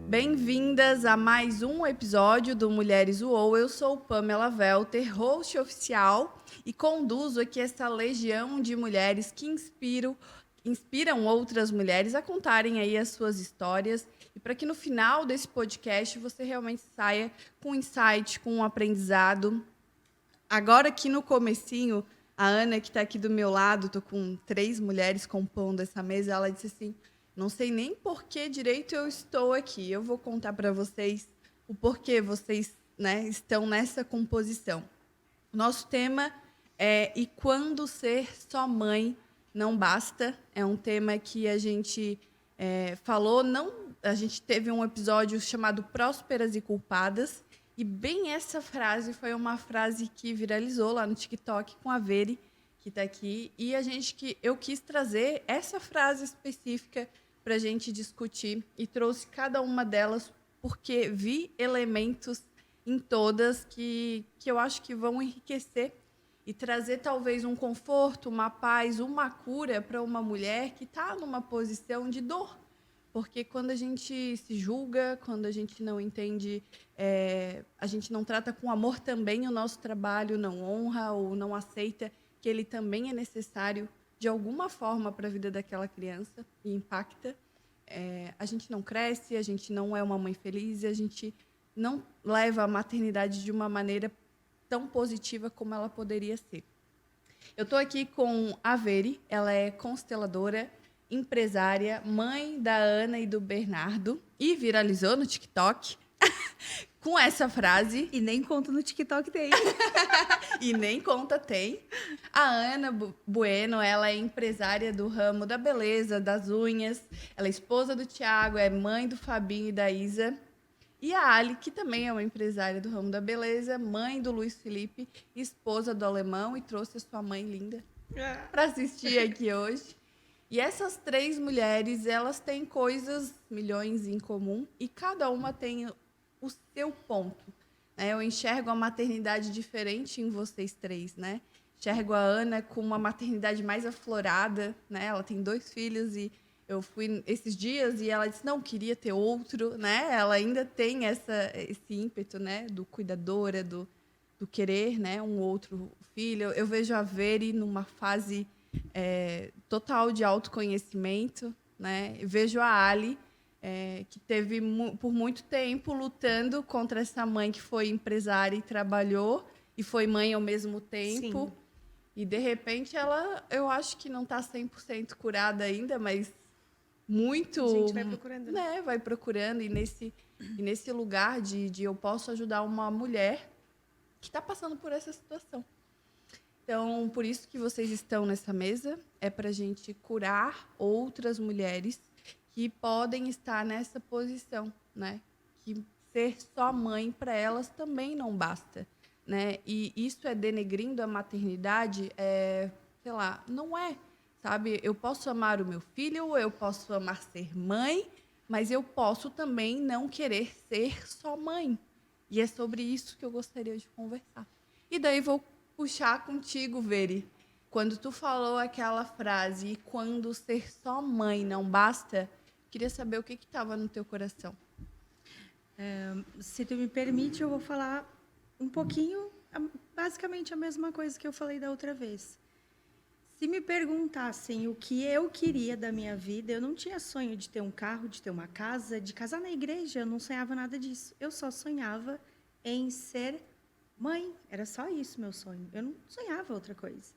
Bem-vindas a mais um episódio do Mulheres UOL. Eu sou Pamela Welter, host oficial, e conduzo aqui essa legião de mulheres que inspiram outras mulheres a contarem aí as suas histórias, e para que no final desse podcast você realmente saia com um insight, com um aprendizado. Agora aqui no comecinho, a Ana, que está aqui do meu lado, tô com 3 mulheres compondo essa mesa, ela disse assim: não sei nem por que direito eu estou aqui. Eu vou contar para vocês o porquê vocês, né, estão nessa composição. O nosso tema é "E quando ser só mãe não basta". É um tema que a gente falou, não, a gente teve um episódio chamado Prósperas e Culpadas, e bem essa frase foi uma frase que viralizou lá no TikTok com a Veri, que está aqui, e eu quis trazer essa frase específica para a gente discutir, e trouxe cada uma delas porque vi elementos em todas que eu acho que vão enriquecer e trazer talvez um conforto, uma paz, uma cura para uma mulher que está numa posição de dor. Porque quando a gente se julga, quando a gente não entende, a gente não trata com amor também o nosso trabalho, não honra ou não aceita que ele também é necessário de alguma forma para a vida daquela criança e impacta, a gente não cresce, a gente não é uma mãe feliz, e a gente não leva a maternidade de uma maneira tão positiva como ela poderia ser. Eu estou aqui com a Veri, ela é consteladora, empresária, mãe da Ana e do Bernardo, e viralizou no TikTok com essa frase. E nem conta no TikTok tem. E nem conta tem. A Ana Bueno, ela é empresária do ramo da beleza, das unhas. Ela é esposa do Thiago, é mãe do Fabinho e da Isa. E a Ali, que também é uma empresária do ramo da beleza, mãe do Luiz Felipe, esposa do Alemão, e trouxe a sua mãe linda para assistir aqui hoje. E essas 3 mulheres, elas têm coisas milhões em comum, e cada uma tem o seu ponto. Eu enxergo a maternidade diferente em vocês 3, né? Enxergo a Ana com uma maternidade mais aflorada, né? Ela tem 2 filhos, e eu fui esses dias e ela disse não queria ter outro, né? Ela ainda tem esse ímpeto, né? Do cuidadora, do querer, né? Um outro filho. Eu vejo a Veri numa fase total de autoconhecimento, né? Eu vejo a Ali, que teve por muito tempo lutando contra essa mãe que foi empresária e trabalhou, e foi mãe ao mesmo tempo. Sim. E, de repente, eu acho que não está 100% curada ainda, mas muito... A gente vai procurando, né? Vai procurando, e nesse lugar de eu posso ajudar uma mulher que está passando por essa situação. Então, por isso que vocês estão nessa mesa, é para a gente curar outras mulheres que podem estar nessa posição, né? Que ser só mãe para elas também não basta, né? E isso é denegrindo a maternidade, sei lá, não é, sabe? Eu posso amar o meu filho, eu posso amar ser mãe, mas eu posso também não querer ser só mãe. E é sobre isso que eu gostaria de conversar. E daí vou puxar contigo, Veri. Quando tu falou aquela frase, "e quando ser só mãe não basta", queria saber o que estava no teu coração. Se tu me permite, eu vou falar um pouquinho, basicamente a mesma coisa que eu falei da outra vez. Se me perguntassem o que eu queria da minha vida, eu não tinha sonho de ter um carro, de ter uma casa, de casar na igreja, eu não sonhava nada disso. Eu só sonhava em ser mãe, era só isso meu sonho. Eu não sonhava outra coisa.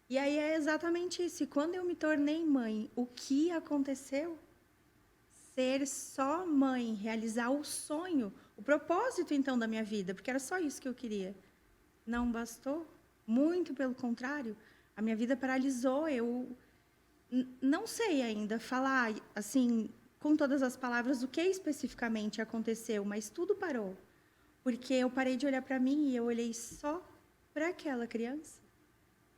E aí é exatamente isso. E quando eu me tornei mãe, o que aconteceu? Ser só mãe, realizar o sonho, o propósito, então, da minha vida, porque era só isso que eu queria. Não bastou, muito pelo contrário, a minha vida paralisou, eu não sei ainda falar, assim, com todas as palavras, o que especificamente aconteceu, mas tudo parou, porque eu parei de olhar para mim e eu olhei só para aquela criança.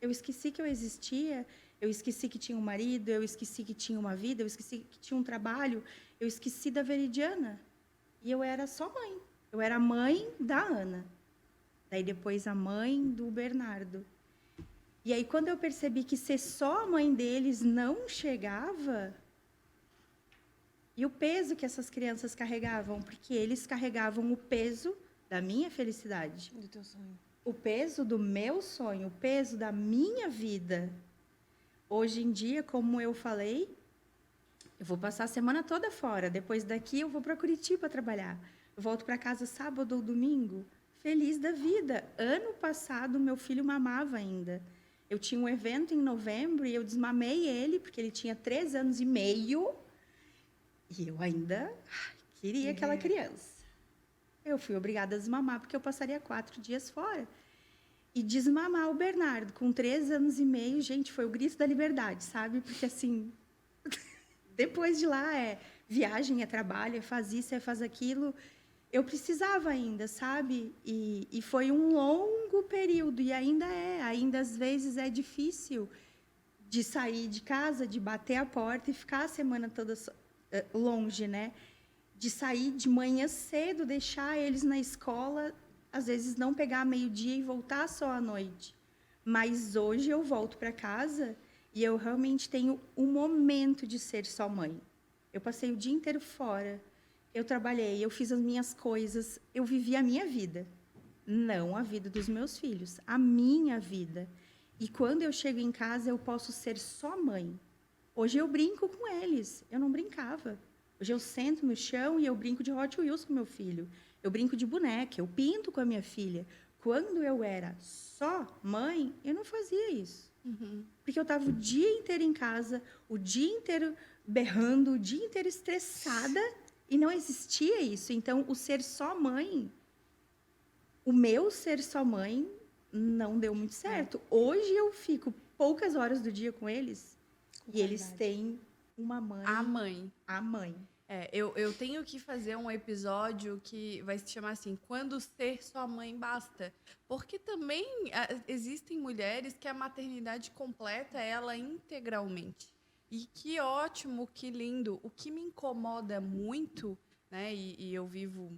Eu esqueci que eu existia, eu esqueci que tinha um marido, eu esqueci que tinha uma vida, eu esqueci que tinha um trabalho, eu esqueci da Veridiana. E eu era só mãe. Eu era a mãe da Ana. Daí depois a mãe do Bernardo. E aí quando eu percebi que ser só a mãe deles não chegava, E o peso que essas crianças carregavam, porque eles carregavam o peso da minha felicidade. Do teu sonho. O peso do meu sonho, o peso da minha vida. Hoje em dia, como eu falei, eu vou passar a semana toda fora. Depois daqui, eu vou para Curitiba trabalhar. Eu volto para casa sábado ou domingo, feliz da vida. Ano passado, meu filho mamava ainda. Eu tinha um evento em novembro e eu desmamei ele, porque ele tinha 3 anos e meio. E eu ainda queria aquela criança. Eu fui obrigada a desmamar, porque eu passaria 4 dias fora. E desmamar o Bernardo, com 3 anos e meio, gente, foi o grito da liberdade, sabe? Porque, assim, depois de lá, viagem, é trabalho, é faz isso, é faz aquilo. Eu precisava ainda, sabe? E foi um longo período, e ainda às vezes é difícil de sair de casa, de bater a porta e ficar a semana toda longe, né? De sair de manhã cedo, deixar eles na escola, às vezes não pegar meio-dia e voltar só à noite. Mas hoje eu volto para casa e eu realmente tenho um momento de ser só mãe. Eu passei o dia inteiro fora, eu trabalhei, eu fiz as minhas coisas, eu vivi a minha vida. Não a vida dos meus filhos, a minha vida. E quando eu chego em casa, eu posso ser só mãe. Hoje eu brinco com eles, eu não brincava. Hoje eu sento no chão e eu brinco de Hot Wheels com meu filho. Eu brinco de boneca, eu pinto com a minha filha. Quando eu era só mãe, eu não fazia isso. Porque eu estava o dia inteiro em casa, o dia inteiro berrando, o dia inteiro estressada, e não existia isso. Então, o ser só mãe, o meu ser só mãe, não deu muito certo. Hoje eu fico poucas horas do dia com eles, e eles têm uma mãe. A mãe. A mãe. Eu tenho que fazer um episódio que vai se chamar assim, Quando Ser Sua Mãe Basta. Porque também existem mulheres que a maternidade completa ela integralmente. E que ótimo, que lindo. O que me incomoda muito, né, e eu vivo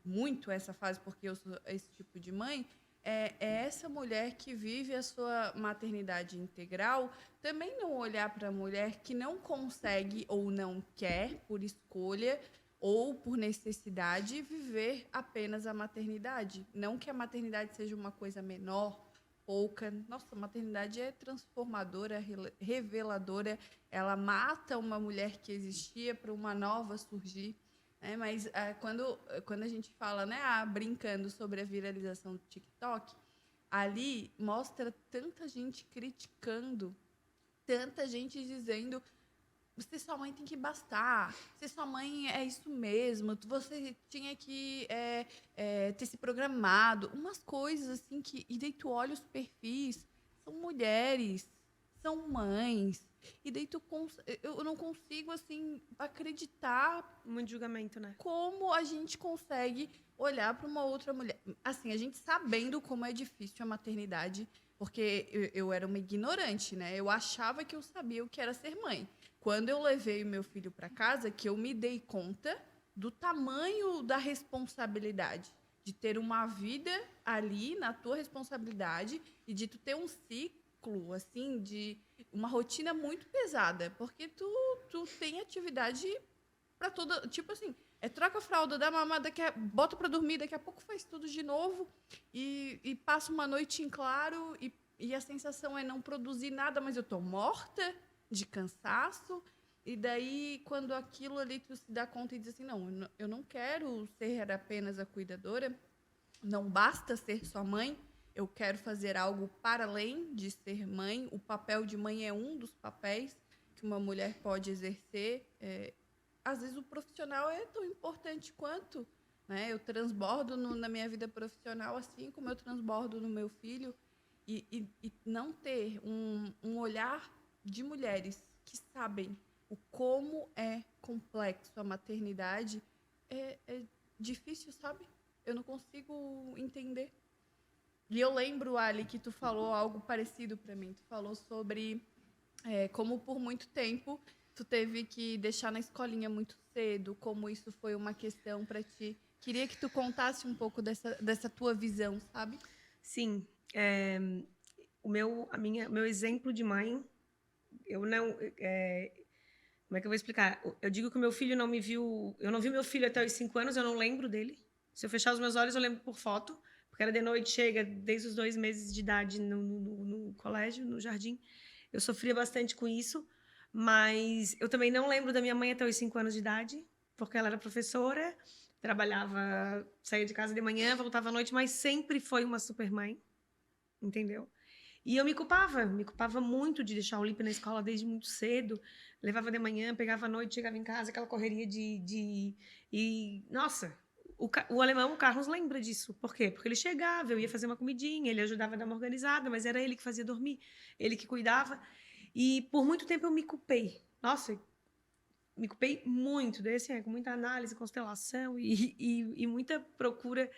muito essa fase porque eu sou esse tipo de mãe, é essa mulher que vive a sua maternidade integral também não olhar para a mulher que não consegue ou não quer, por escolha ou por necessidade, viver apenas a maternidade. Não que a maternidade seja uma coisa menor, pouca. Nossa, a maternidade é transformadora, reveladora. Ela mata uma mulher que existia para uma nova surgir. Mas quando a gente fala, né, brincando sobre a viralização do TikTok, ali mostra tanta gente criticando, tanta gente dizendo: você, sua mãe tem que bastar, você, sua mãe é isso mesmo, você tinha que ter se programado, umas coisas assim que, e daí tu olha os perfis, são mulheres, são mães, e daí eu não consigo assim acreditar muito julgamento, né? Como a gente consegue olhar para uma outra mulher, assim, a gente sabendo como é difícil a maternidade, porque eu era uma ignorante, né? Eu achava que eu sabia o que era ser mãe. Quando eu levei o meu filho para casa, que eu me dei conta do tamanho da responsabilidade, de ter uma vida ali na tua responsabilidade e de tu ter um ciclo, assim, de uma rotina muito pesada, porque tu tem atividade para toda, tipo assim, troca a fralda, dá mamada, bota para dormir, daqui a pouco faz tudo de novo e passa uma noite em claro e a sensação é não produzir nada, mas eu tô morta de cansaço. E daí, quando aquilo ali tu se dá conta e diz assim, não, eu não quero ser apenas a cuidadora, não basta ser só mãe, eu quero fazer algo para além de ser mãe. O papel de mãe é um dos papéis que uma mulher pode exercer. Às vezes o profissional é tão importante quanto, né? Eu transbordo na minha vida profissional assim como eu transbordo no meu filho. E não ter um olhar de mulheres que sabem o como é complexo a maternidade é difícil, sabe? Eu não consigo entender. E eu lembro, Ali, que tu falou algo parecido para mim. Tu falou sobre como por muito tempo tu teve que deixar na escolinha muito cedo, como isso foi uma questão para ti. Queria que tu contasse um pouco dessa tua visão, sabe? Sim. Meu exemplo de mãe, eu não... Como é que eu vou explicar? Eu digo que o meu filho não me viu... Eu não vi meu filho até os 5 anos, eu não lembro dele. Se eu fechar os meus olhos, eu lembro por foto. Porque era de noite, chega desde os 2 meses de idade no colégio, no jardim. Eu sofria bastante com isso. Mas eu também não lembro da minha mãe até os 5 anos de idade. Porque ela era professora, trabalhava, saía de casa de manhã, voltava à noite, mas sempre foi uma super mãe. Entendeu? E eu me culpava muito de deixar o Lipe na escola desde muito cedo. Levava de manhã, pegava à noite, chegava em casa, aquela correria E, nossa, o alemão, o Carlos, lembra disso. Por quê? Porque ele chegava, eu ia fazer uma comidinha, ele ajudava a dar uma organizada, mas era ele que fazia dormir, ele que cuidava. E por muito tempo eu me culpei. Nossa, me culpei muito, daí, assim, com muita análise, constelação e muita procura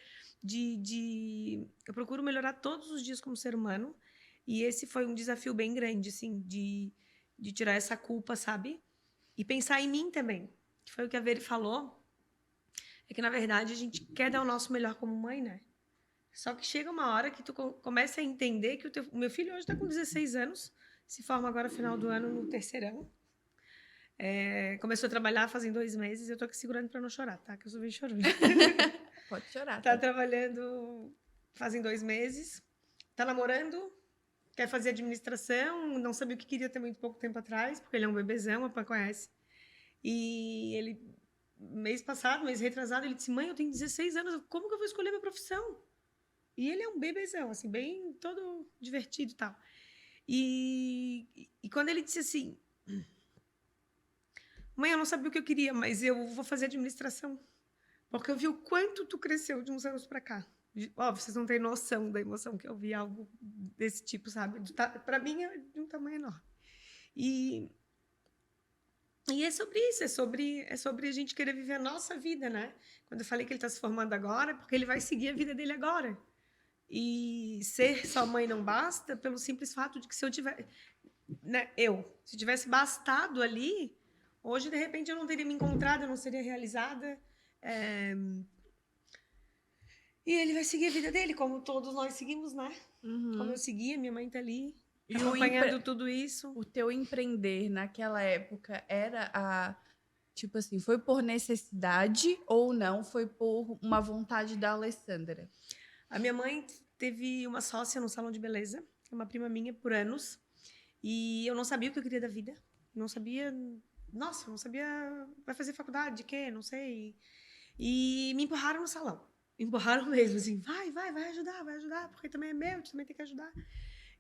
Eu procuro melhorar todos os dias como ser humano. E esse foi um desafio bem grande, assim, de tirar essa culpa, sabe? E pensar em mim também, que foi o que a Veri falou, é que, na verdade, a gente quer dar o nosso melhor como mãe, né? Só que chega uma hora que tu começa a entender que o meu filho hoje está com 16 anos, se forma agora no final do ano no terceirão. Começou a trabalhar fazem 2 meses, eu tô aqui segurando para não chorar, tá? Que eu sou bem chorona. Pode chorar. Tá trabalhando fazem 2 meses, tá namorando, quer fazer administração, não sabia o que queria até muito pouco tempo atrás, porque ele é um bebezão, a Pã conhece. E ele, mês retrasado, ele disse, mãe, eu tenho 16 anos, como que eu vou escolher minha profissão? E ele é um bebezão, assim, bem todo divertido e tal. E quando ele disse assim, mãe, eu não sabia o que eu queria, mas eu vou fazer administração. Porque eu vi o quanto tu cresceu de uns anos para cá. Ó, vocês não têm noção da emoção que eu vi algo desse tipo, sabe? Para mim é de um tamanho enorme. E é sobre isso, é sobre a gente querer viver a nossa vida, né? Quando eu falei que ele está se formando agora, é porque ele vai seguir a vida dele agora. E ser só mãe não basta pelo simples fato de que se eu tiver... Né, se tivesse bastado ali, hoje, de repente, eu não teria me encontrado, eu não seria realizada. E ele vai seguir a vida dele, como todos nós seguimos, né? Uhum. Como eu seguia, minha mãe tá ali, E acompanhando tudo isso. O teu empreender naquela época era tipo assim, foi por necessidade ou não? Foi por uma vontade da Alessandra? A minha mãe teve uma sócia no salão de beleza, uma prima minha, por anos. E eu não sabia o que eu queria da vida. Não sabia... Nossa, não sabia... Vai fazer faculdade de quê? Não sei. E me empurraram no salão. Me empurraram mesmo, assim. Vai ajudar, porque também é meu, tu também tem que ajudar.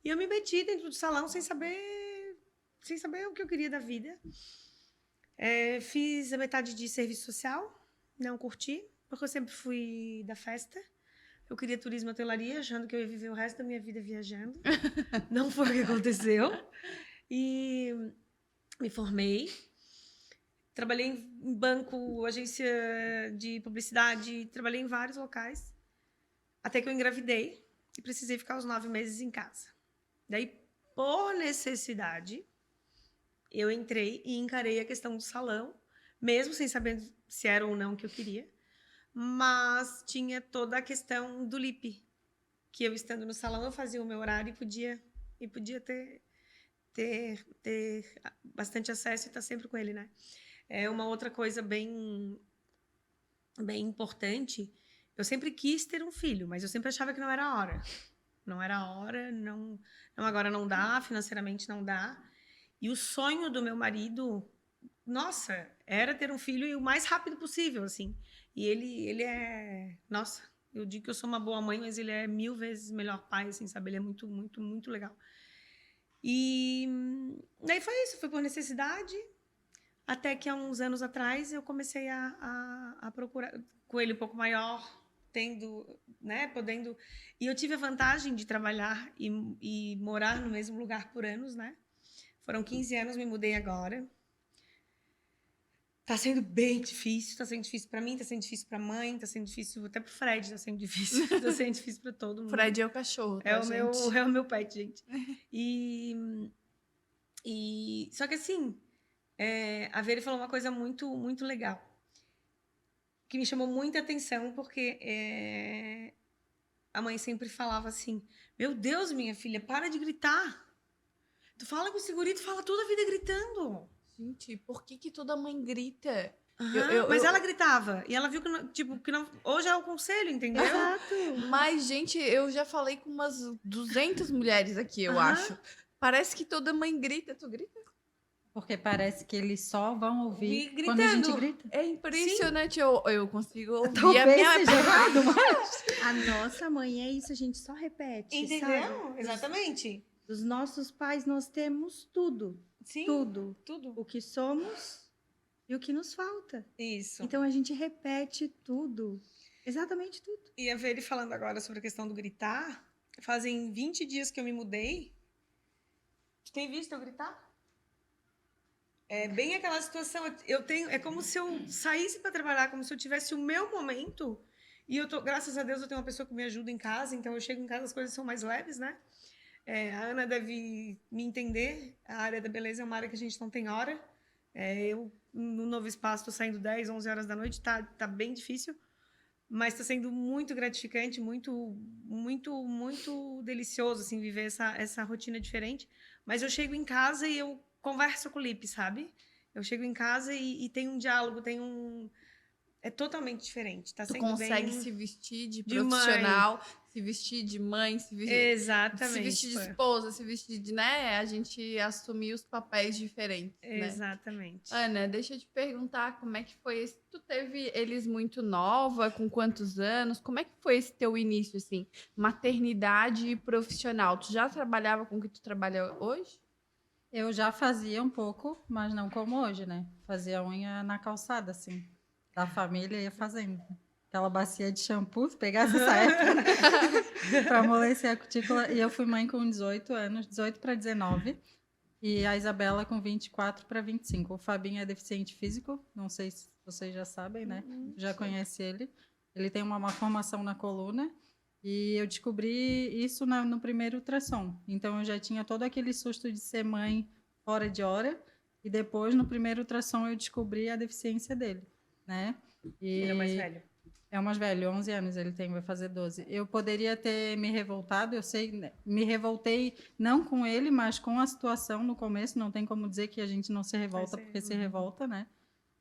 E eu me meti dentro do salão sem saber o que eu queria da vida. Fiz a metade de serviço social, não curti, porque eu sempre fui da festa. Eu queria turismo e hotelaria, achando que eu ia viver o resto da minha vida viajando. Não foi o que aconteceu. E me formei. Trabalhei em banco, agência de publicidade, trabalhei em vários locais. Até que eu engravidei e precisei ficar os 9 meses em casa. Daí, por necessidade, eu entrei e encarei a questão do salão, mesmo sem saber se era ou não o que eu queria. Mas tinha toda a questão do LIP, que eu estando no salão eu fazia o meu horário e podia ter bastante acesso e estar sempre com ele, né? É uma outra coisa bem importante. Eu sempre quis ter um filho, mas eu sempre achava que não era a hora. Não era a hora, não agora não dá, financeiramente não dá. E o sonho do meu marido, nossa, era ter um filho o mais rápido possível, assim. E ele é... Nossa, eu digo que eu sou uma boa mãe, mas ele é 1000 vezes melhor pai, assim, sabe? Ele é muito, muito, muito legal. E daí foi isso, foi por necessidade. Até que há uns anos atrás eu comecei a procurar com ele um pouco maior, podendo... E eu tive a vantagem de trabalhar e morar no mesmo lugar por anos, né? Foram 15 anos, me mudei agora. Tá sendo bem difícil, tá sendo difícil para mim, tá sendo difícil para a mãe, tá sendo difícil até pro Fred, tá sendo difícil para todo mundo. Fred é o cachorro, tá, é o meu pet, gente. Só que assim, a Vera falou uma coisa muito, muito legal, que me chamou muita atenção, porque a mãe sempre falava assim, meu Deus, minha filha, para de gritar. Tu fala com o segurito, fala toda a vida gritando. Gente, por que toda mãe grita? Mas ela gritava. E ela viu que não, tipo, que não. Hoje é o conselho, entendeu? Exato. Mas, gente, eu já falei com umas 200 mulheres aqui, eu Aham. acho. Parece que toda mãe grita. Tu grita? Porque parece que eles só vão ouvir Gritando. quando a gente grita. É impressionante. Eu consigo ouvir a Talvez minha... seja errado, mas... A nossa mãe é isso, a gente só repete, Entendeu? sabe? Exatamente. Dos nossos pais nós temos tudo. Sim. Tudo. Tudo. O que somos e o que nos falta. Isso. Então a gente repete tudo. Exatamente tudo. E a ver ele falando agora sobre a questão do gritar. Fazem 20 dias que eu me mudei. Tu tem visto eu gritar? É bem aquela situação. Eu tenho, é como se eu saísse para trabalhar, como se eu tivesse o meu momento. E eu tô, graças a Deus, eu tenho uma pessoa que me ajuda em casa. Então eu chego em casa, as coisas são mais leves, né? A Ana deve me entender. A área da beleza é uma área que a gente não tem hora. Eu, no novo espaço, estou saindo 10, 11 horas da noite. Tá bem difícil. Mas está sendo muito gratificante, muito, muito, muito delicioso, assim, viver essa rotina diferente. Mas eu chego em casa e eu converso com o Lipe, sabe? Eu chego em casa e tem um diálogo, tem um... É totalmente diferente. Tá Tu sendo consegue bem... se vestir de de mãe. profissional, se vestir de mãe, se Exatamente. vestir de Pô. esposa, se vestir de, né? A gente assumir os papéis diferentes, né? Exatamente. Ana, deixa eu te perguntar como é que foi esse... Tu teve eles muito nova, com quantos anos? Como é que foi esse teu início, assim? Maternidade e profissional. Tu já trabalhava com o que tu trabalha hoje? Eu já fazia um pouco, mas não como hoje, né? Fazia unha na calçada, assim. Da família ia fazendo. Aquela bacia de shampoo, se pegasse essa época, para amolecer a cutícula. E eu fui mãe com 18 anos, 18 para 19. E a Isabela com 24 para 25. O Fabinho é deficiente físico, não sei se vocês já sabem, né? Já conhece ele. Ele tem uma má formação na coluna. E eu descobri isso no primeiro ultrassom. Então, eu já tinha todo aquele susto de ser mãe fora de hora. E depois, no primeiro ultrassom, eu descobri a deficiência dele, né? E Ele é mais velho. é o mais velho, 11 anos ele tem, vai fazer 12. Eu poderia ter me revoltado, eu sei, né? Me revoltei não com ele, mas com a situação no começo. Não tem como dizer que a gente não se revolta porque se revolta, né?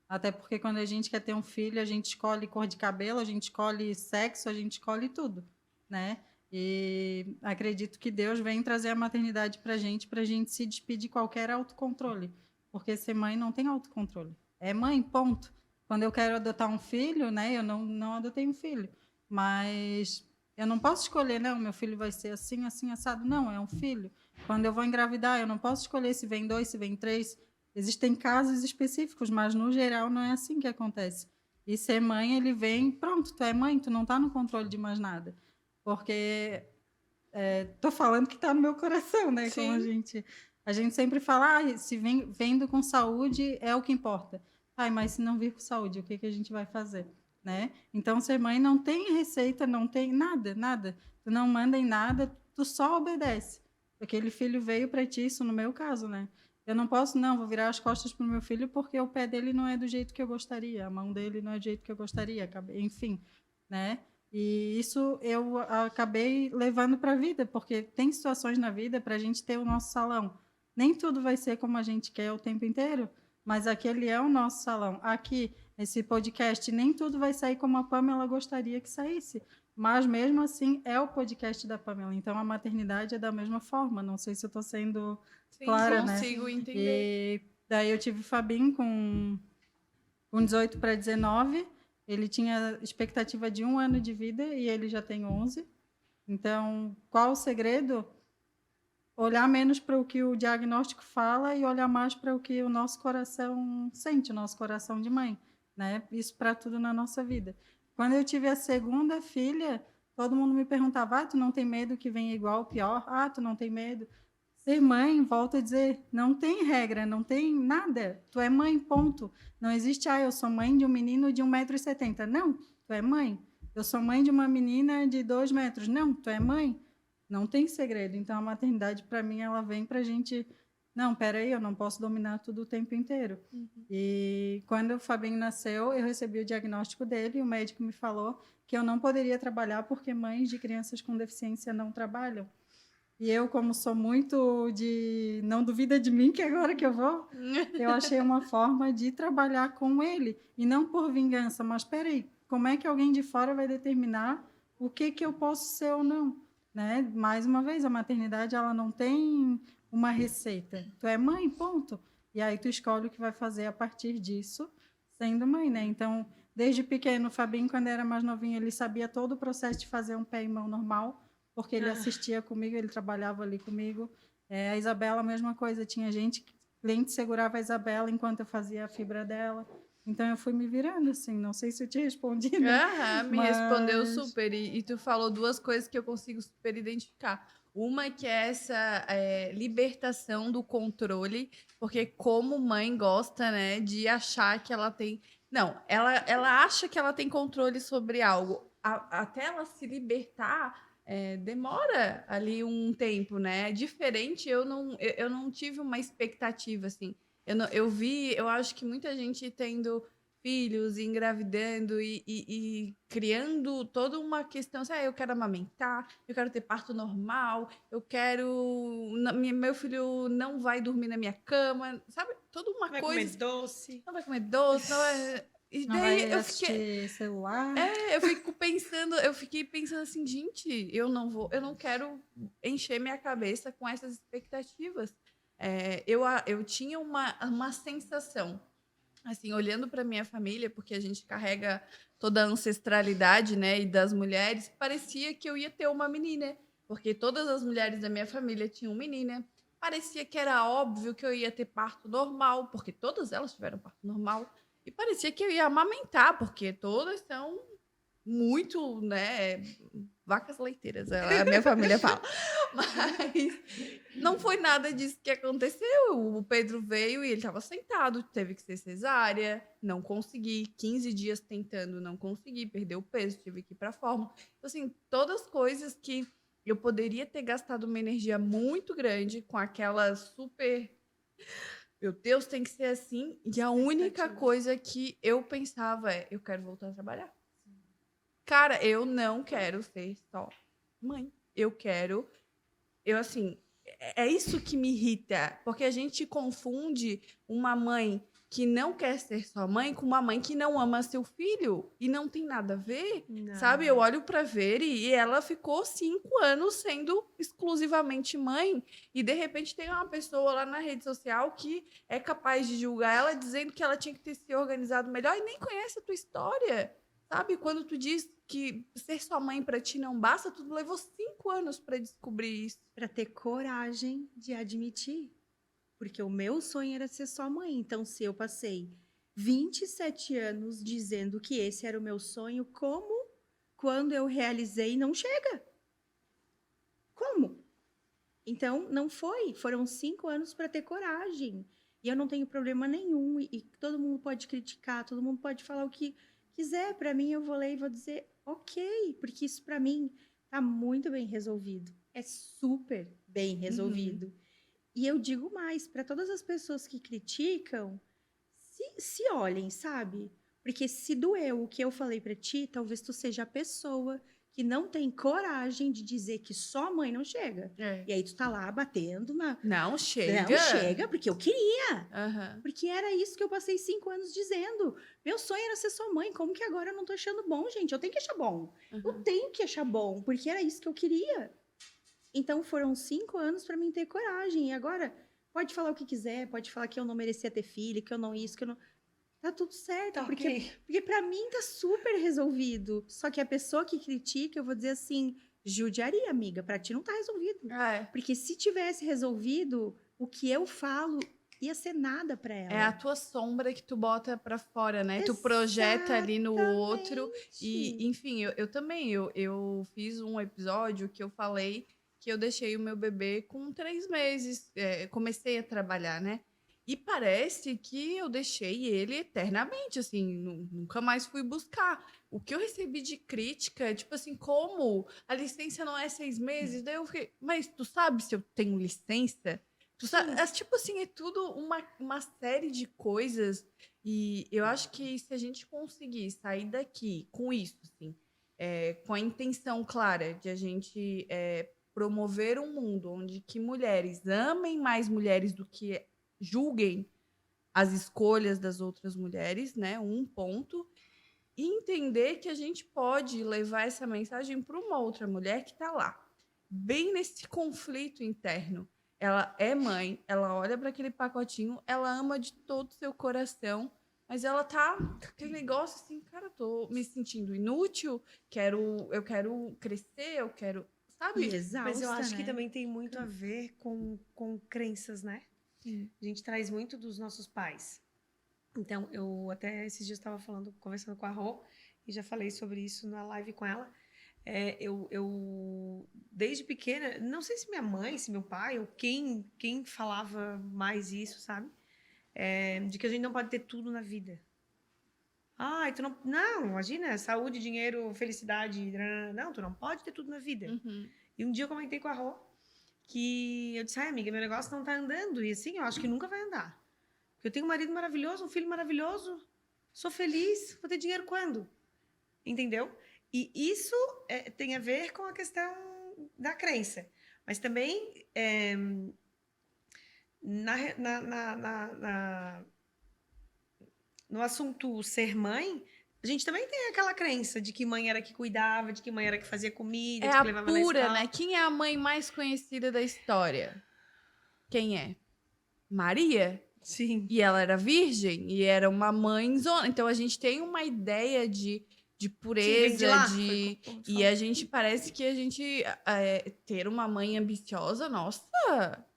Até porque quando a gente quer ter um filho, a gente escolhe cor de cabelo, a gente escolhe sexo, a gente escolhe tudo, né? E acredito que Deus vem trazer a maternidade pra gente se despedir de qualquer autocontrole. Porque ser mãe não tem autocontrole. É mãe, ponto. Quando eu quero adotar um filho, né? Eu não adotei um filho. Mas eu não posso escolher, não, meu filho vai ser assim, assim, assado. Não, é um filho. Quando eu vou engravidar, eu não posso escolher se vem 2, se vem 3. Existem casos específicos, mas no geral não é assim que acontece. E ser mãe, ele vem, pronto, tu é mãe, tu não está no controle de mais nada. Porque tô falando que está no meu coração, né? Sim. Como a gente sempre fala, se vendo com saúde é o que importa. Ai, mas se não vir com saúde, o que a gente vai fazer, né? Então, ser mãe não tem receita, não tem nada, nada. Tu não manda em nada, tu só obedece. Aquele filho veio para ti, isso no meu caso, né? Eu não posso, vou virar as costas pro meu filho porque o pé dele não é do jeito que eu gostaria, a mão dele não é do jeito que eu gostaria, enfim, né? E isso eu acabei levando para a vida, porque tem situações na vida para a gente ter o nosso salão. Nem tudo vai ser como a gente quer o tempo inteiro, mas aquele é o nosso salão. Aqui, esse podcast, nem tudo vai sair como a Pamela gostaria que saísse, mas mesmo assim é o podcast da Pamela. Então a maternidade é da mesma forma. Não sei se eu estou sendo clara, né? Consigo entender. E daí eu tive o Fabinho com 18 para 19. Ele tinha expectativa de 1 ano de vida e ele já tem 11. Então, qual o segredo? Olhar menos para o que o diagnóstico fala e olhar mais para o que o nosso coração sente, o nosso coração de mãe, né? Isso para tudo na nossa vida. Quando eu tive a segunda filha, todo mundo me perguntava, tu não tem medo que venha igual ou pior? Tu não tem medo? Ser mãe, volto a dizer, não tem regra, não tem nada. Tu é mãe, ponto. Não existe, eu sou mãe de um menino de 1,70 m. Não, tu é mãe. Eu sou mãe de uma menina de 2 metros. Não, tu é mãe. Não tem segredo. Então, a maternidade, para mim, ela vem para a gente... Não, peraí, eu não posso dominar tudo o tempo inteiro. E quando o Fabinho nasceu, eu recebi o diagnóstico dele e o médico me falou que eu não poderia trabalhar porque mães de crianças com deficiência não trabalham. E eu, como sou muito de não duvida de mim, que agora que eu vou, eu achei uma forma de trabalhar com ele. E não por vingança, mas peraí, como é que alguém de fora vai determinar o que eu posso ser ou não? Né? Mais uma vez, a maternidade ela não tem uma receita. Tu é mãe, ponto. E aí tu escolhe o que vai fazer a partir disso, sendo mãe, né? Então, desde pequeno, o Fabinho, quando era mais novinho, ele sabia todo o processo de fazer um pé e mão normal, porque ele assistia comigo, ele trabalhava ali comigo. A Isabela, a mesma coisa. Tinha cliente segurava a Isabela enquanto eu fazia a fibra dela. Então, eu fui me virando, assim. Não sei se eu te respondi, né? Me respondeu super. E tu falou duas coisas que eu consigo super identificar. Uma que é essa libertação do controle, porque como mãe gosta, né, de achar que ela tem... Não, ela acha que ela tem controle sobre algo. Até ela se libertar, demora ali um tempo, né? Diferente, eu não tive uma expectativa, assim. Eu acho que muita gente tendo filhos, e engravidando e criando toda uma questão assim, eu quero amamentar, eu quero ter parto normal, eu quero... Meu filho não vai dormir na minha cama, sabe? Toda uma Vai coisa... comer doce. Não vai comer doce, não vai... E Não daí vai eu assistir celular. eu fiquei pensando assim, gente, eu não quero encher minha cabeça com essas expectativas. Eu tinha uma sensação, assim, olhando para minha família, porque a gente carrega toda a ancestralidade, né, e das mulheres, parecia que eu ia ter uma menina, porque todas as mulheres da minha família tinham menina. Parecia que era óbvio que eu ia ter parto normal, porque todas elas tiveram parto normal. E parecia que eu ia amamentar, porque todas são muito, né, vacas leiteiras, a minha família fala. Mas não foi nada disso que aconteceu. O Pedro veio e ele estava sentado, teve que ser cesárea, não consegui. 15 dias tentando, não consegui, perdeu o peso, tive que ir para fórmula. Então, assim, todas coisas que eu poderia ter gastado uma energia muito grande com aquela super... Meu Deus, tem que ser assim. E a única coisa que eu pensava é, eu quero voltar a trabalhar. Cara, eu não quero ser só mãe. Assim, é isso que me irrita, porque a gente confunde uma mãe que não quer ser só mãe com uma mãe que não ama seu filho e não tem nada a ver, Não. sabe? Eu olho pra ver e ela ficou 5 anos sendo exclusivamente mãe e de repente tem uma pessoa lá na rede social que é capaz de julgar ela dizendo que ela tinha que ter se organizado melhor e nem conhece a tua história. Sabe, quando tu diz que ser sua mãe pra ti não basta, tu levou 5 anos pra descobrir isso. Para ter coragem de admitir. Porque o meu sonho era ser só mãe. Então, se eu passei 27 anos dizendo que esse era o meu sonho, como quando eu realizei não chega? Como? Então, não foi. Foram 5 anos para ter coragem. E eu não tenho problema nenhum. E todo mundo pode criticar, todo mundo pode falar o que quiser. Para mim, eu vou ler e vou dizer, ok, porque isso para mim tá muito bem resolvido. É super bem resolvido. Uhum. E eu digo mais, para todas as pessoas que criticam, se olhem, sabe? Porque se doeu o que eu falei para ti, talvez tu seja a pessoa que não tem coragem de dizer que só mãe não chega. E aí tu tá lá batendo na... Não chega. Não chega, porque eu queria. Uhum. Porque era isso que eu passei 5 anos dizendo. Meu sonho era ser sua mãe. Como que agora eu não tô achando bom, gente? Eu tenho que achar bom. Uhum. Eu tenho que achar bom, porque era isso que eu queria. Então, foram 5 anos para mim ter coragem. E agora, pode falar o que quiser, pode falar que eu não merecia ter filho, que eu não isso, que eu não... Tá tudo certo, Tá, porque, okay. porque para mim tá super resolvido. Só que a pessoa que critica, eu vou dizer assim, judiaria, amiga, para ti não tá resolvido. Porque se tivesse resolvido, o que eu falo ia ser nada para ela. É a tua sombra que tu bota para fora, né? Tu projeta ali no outro. E, enfim, eu também, eu fiz um episódio que eu falei que eu deixei o meu bebê com 3 meses. Comecei a trabalhar, né? E parece que eu deixei ele eternamente, assim, nunca mais fui buscar. O que eu recebi de crítica, tipo assim, como a licença não é 6 meses? Daí eu fiquei, mas tu sabe se eu tenho licença? Tu sabe, tipo assim, é tudo uma série de coisas. E eu acho que se a gente conseguir sair daqui com isso, assim, com a intenção clara de a gente promover um mundo onde que mulheres amem mais mulheres do que julguem as escolhas das outras mulheres, né? Um ponto. E entender que a gente pode levar essa mensagem para uma outra mulher que está lá, bem nesse conflito interno. Ela é mãe, ela olha para aquele pacotinho, ela ama de todo o seu coração, mas ela tá com aquele negócio assim, cara, eu tô me sentindo inútil, eu quero crescer, eu quero, sabe? E exausta, Mas eu acho que né? também tem muito a ver com crenças, né? Sim. A gente traz muito dos nossos pais. Então, eu até esses dias estava conversando com a Rô, e já falei sobre isso na live com ela. Eu desde pequena, não sei se minha mãe, se meu pai, ou quem falava mais isso, sabe? De que a gente não pode ter tudo na vida. Ai, tu não, imagina, saúde, dinheiro, felicidade. Não, tu não pode ter tudo na vida. Uhum. E um dia eu comentei com a Rô que eu disse, ai, amiga, meu negócio não tá andando. E assim, eu acho que nunca vai andar. Porque eu tenho um marido maravilhoso, um filho maravilhoso, sou feliz, vou ter dinheiro quando? Entendeu? E isso tem a ver com a questão da crença. Mas também, no assunto ser mãe, a gente também tem aquela crença de que mãe era que cuidava, de que mãe era que fazia comida, É de a que levava na pura, escola. né? Quem é a mãe mais conhecida da história? Quem é? Maria. Sim. E ela era virgem e era uma mãezona. Então a gente tem uma ideia de pureza, Sim, vem de lá. Foi como tu e falou. a gente parece que a gente ter uma mãe ambiciosa, nossa,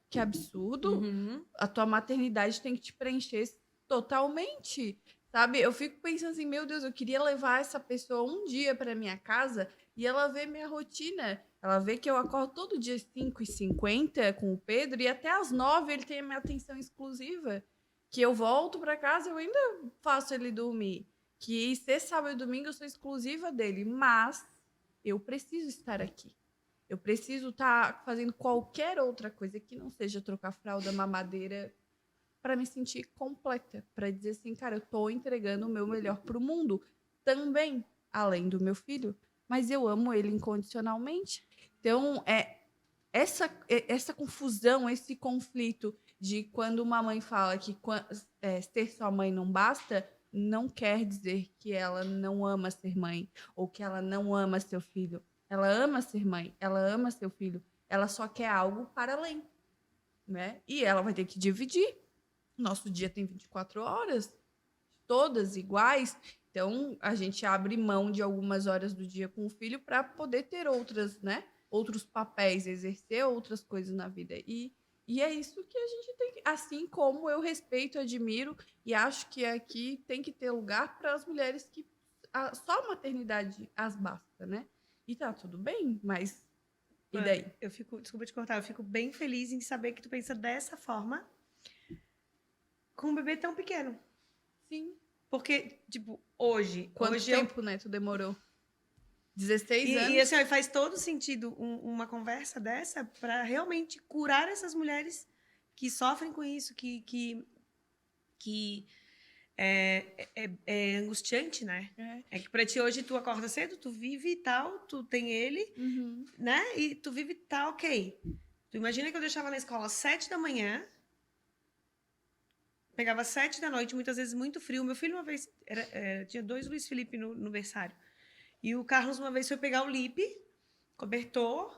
que absurdo. Uhum. A tua maternidade tem que te preencher totalmente, sabe? Eu fico pensando assim, meu Deus, eu queria levar essa pessoa um dia para minha casa e ela ver minha rotina. Ela vê que eu acordo todo dia às 5h50 com o Pedro e até às 9 ele tem a minha atenção exclusiva. Que eu volto para casa, eu ainda faço ele dormir. Que ser sábado e domingo eu sou exclusiva dele, mas eu preciso estar aqui. Eu preciso estar fazendo qualquer outra coisa que não seja trocar fralda, mamadeira, para me sentir completa, para dizer assim, cara, eu tô entregando o meu melhor pro mundo, também, além do meu filho, mas eu amo ele incondicionalmente. Então, essa confusão, esse conflito de quando uma mãe fala que ser sua mãe não basta, não quer dizer que ela não ama ser mãe ou que ela não ama seu filho. Ela ama ser mãe, ela ama seu filho, ela só quer algo para além, né? E ela vai ter que dividir. Nosso dia tem 24 horas, todas iguais. Então, a gente abre mão de algumas horas do dia com o filho para poder ter outras, né? Outros papéis, exercer outras coisas na vida. E é isso que a gente tem que... Assim como eu respeito, admiro e acho que aqui tem que ter lugar para as mulheres que só a maternidade as basta, né? E tá tudo bem, mas e daí? Desculpa te cortar, eu fico bem feliz em saber que tu pensa dessa forma com um bebê tão pequeno. Sim. Porque, tipo, hoje... Quanto hoje tempo, né, tu demorou? 16 anos? E assim, faz todo sentido uma conversa dessa para realmente curar essas mulheres que sofrem com isso, que é angustiante, né? É que para ti hoje tu acorda cedo, tu vive e tal, tu tem ele, né? E tu vive e tá ok. Tu imagina que eu deixava na escola às 7 da manhã, pegava às 7 da noite, muitas vezes muito frio. Meu filho uma vez, tinha 2 Luiz Felipe no berçário. E o Carlos uma vez foi pegar o Lipe, cobertor,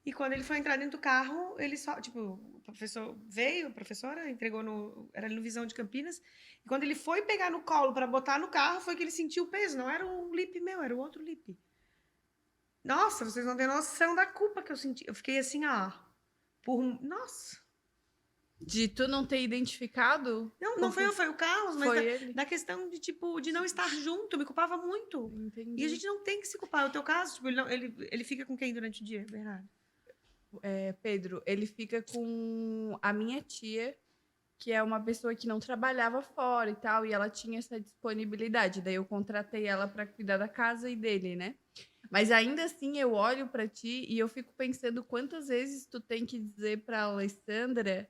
e quando ele foi entrar dentro do carro, ele só, tipo, o professor veio, a professora entregou era no Visão de Campinas, e quando ele foi pegar no colo para botar no carro, foi que ele sentiu o peso, não era o Lipe meu, era o outro Lipe. Nossa, vocês não têm noção da culpa que eu senti. Eu fiquei assim, nossa. De tu não ter identificado? Não foi eu, foi o Carlos, mas ele. da questão de, tipo, de não estar junto, eu me culpava muito. Entendi. E a gente não tem que se culpar. No teu caso, tipo, ele fica com quem durante o dia, Bernardo? Pedro, ele fica com a minha tia, que é uma pessoa que não trabalhava fora e tal, e ela tinha essa disponibilidade. Daí eu contratei ela para cuidar da casa e dele, né? Mas ainda assim eu olho para ti e eu fico pensando quantas vezes tu tem que dizer para Alessandra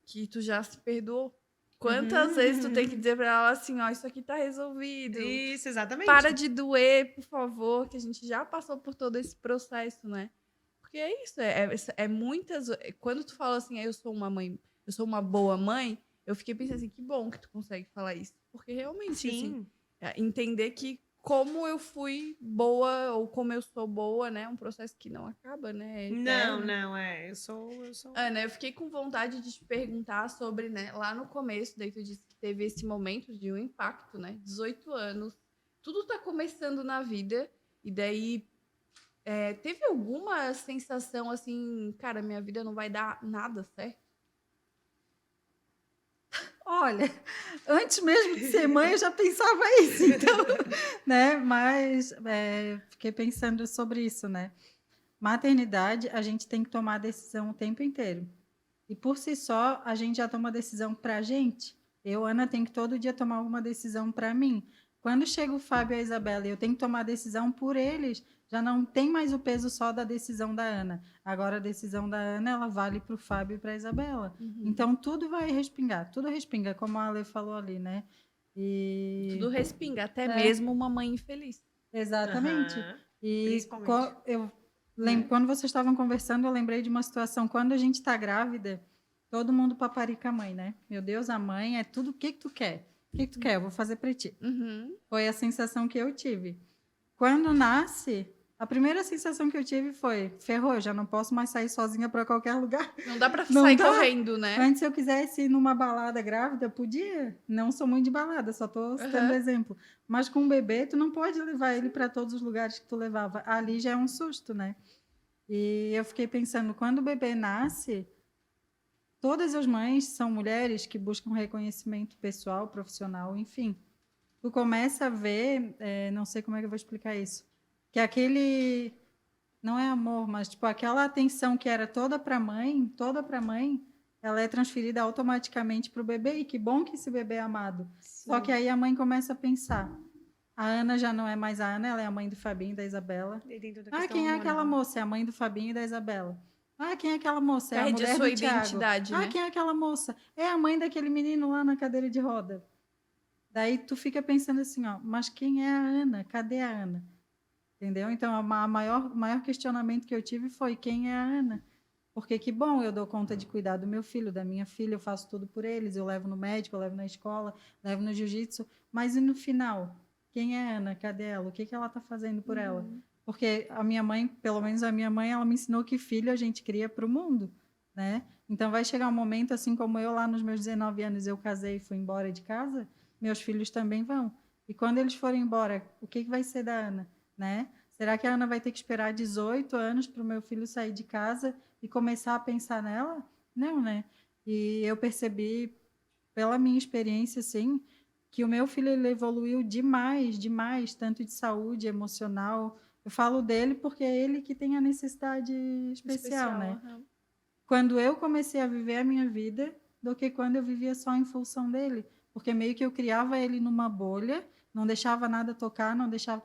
que tu já se perdoou. Quantas vezes tu tem que dizer para ela assim, ó, isso aqui tá resolvido. Isso, exatamente. Para de doer, por favor, que a gente já passou por todo esse processo, né? Porque é isso, é muitas. Quando tu fala assim, eu sou uma mãe, eu sou uma boa mãe, eu fiquei pensando assim, que bom que tu consegue falar isso. Porque realmente, assim, Sim. entender que como eu fui boa ou como eu sou boa, né? É um processo que não acaba, né? É Não, eterno. não, eu sou. Ana, eu fiquei com vontade de te perguntar sobre, né? Lá no começo, daí tu disse que teve esse momento de um impacto, né? 18 anos, tudo tá começando na vida, e daí teve alguma sensação assim, cara, minha vida não vai dar nada certo? Olha, antes mesmo de ser mãe, eu já pensava isso, então, né? Mas fiquei pensando sobre isso, né? Maternidade, a gente tem que tomar decisão o tempo inteiro. E por si só, a gente já toma decisão para a gente. Eu, Ana, tenho que todo dia tomar alguma decisão para mim. Quando chega o Fábio e a Isabela e eu tenho que tomar decisão por eles, já não tem mais o peso só da decisão da Ana. Agora a decisão da Ana, ela vale para o Fábio e para a Isabela. Então tudo vai respingar, tudo respinga, como a Ale falou ali, né? E Tudo respinga, até mesmo uma mãe infeliz. exatamente. Aham, E principalmente. eu lembro, quando vocês estavam conversando, eu lembrei de uma situação, quando a gente está grávida, todo mundo paparica a mãe, né? Meu Deus, a mãe é tudo, o que que tu quer? O que que tu quer? Eu vou fazer para ti. Uhum. Foi a sensação que eu tive. Quando nasce, a primeira sensação que eu tive foi, ferrou, eu já não posso mais sair sozinha para qualquer lugar. Não dá pra Não sair dá. correndo, né? Antes, se eu quisesse ir numa balada grávida, podia. Não sou muito de balada, só estou citando exemplo. Mas com um bebê, tu não pode levar ele para todos os lugares que tu levava. Ali já é um susto, né? E eu fiquei pensando, quando o bebê nasce, todas as mães são mulheres que buscam reconhecimento pessoal, profissional, enfim. Tu começa a ver, não sei como é que eu vou explicar isso, que aquele não é amor, mas tipo aquela atenção que era toda para a mãe, ela é transferida automaticamente para o bebê, e que bom que esse bebê é amado. Sim. Só que aí a mãe começa a pensar, a Ana já não é mais a Ana, ela é a mãe do Fabinho e da Isabela. Quem é aquela moça? É a mãe do Fabinho e da Isabela. Quem é aquela moça? É a Perde a mulher sua do Tiago. identidade, né? Quem é aquela moça? É a mãe daquele menino lá na cadeira de roda. Daí tu fica pensando assim, ó, mas quem é a Ana? Cadê a Ana? Entendeu? Então, o maior questionamento que eu tive foi quem é a Ana? Porque que bom, eu dou conta de cuidar do meu filho, da minha filha, eu faço tudo por eles, eu levo no médico, eu levo na escola, levo no jiu-jitsu, mas e no final? Quem é a Ana? Cadê ela? O que ela está fazendo por ela? Porque a minha mãe, pelo menos a minha mãe, ela me ensinou que filho a gente cria para o mundo, né? Então vai chegar um momento, assim como eu lá nos meus 19 anos, eu casei e fui embora de casa, meus filhos também vão. E quando eles forem embora, o que vai ser da Ana, né? Será que a Ana vai ter que esperar 18 anos para o meu filho sair de casa e começar a pensar nela? Não, né? E eu percebi, pela minha experiência, assim, que o meu filho ele evoluiu demais, demais, tanto de saúde, emocional. Eu falo dele porque é ele que tem a necessidade especial, né? Uhum. Quando eu comecei a viver a minha vida, do que quando eu vivia só em função dele. Porque meio que eu criava ele numa bolha, não deixava nada tocar, não deixava...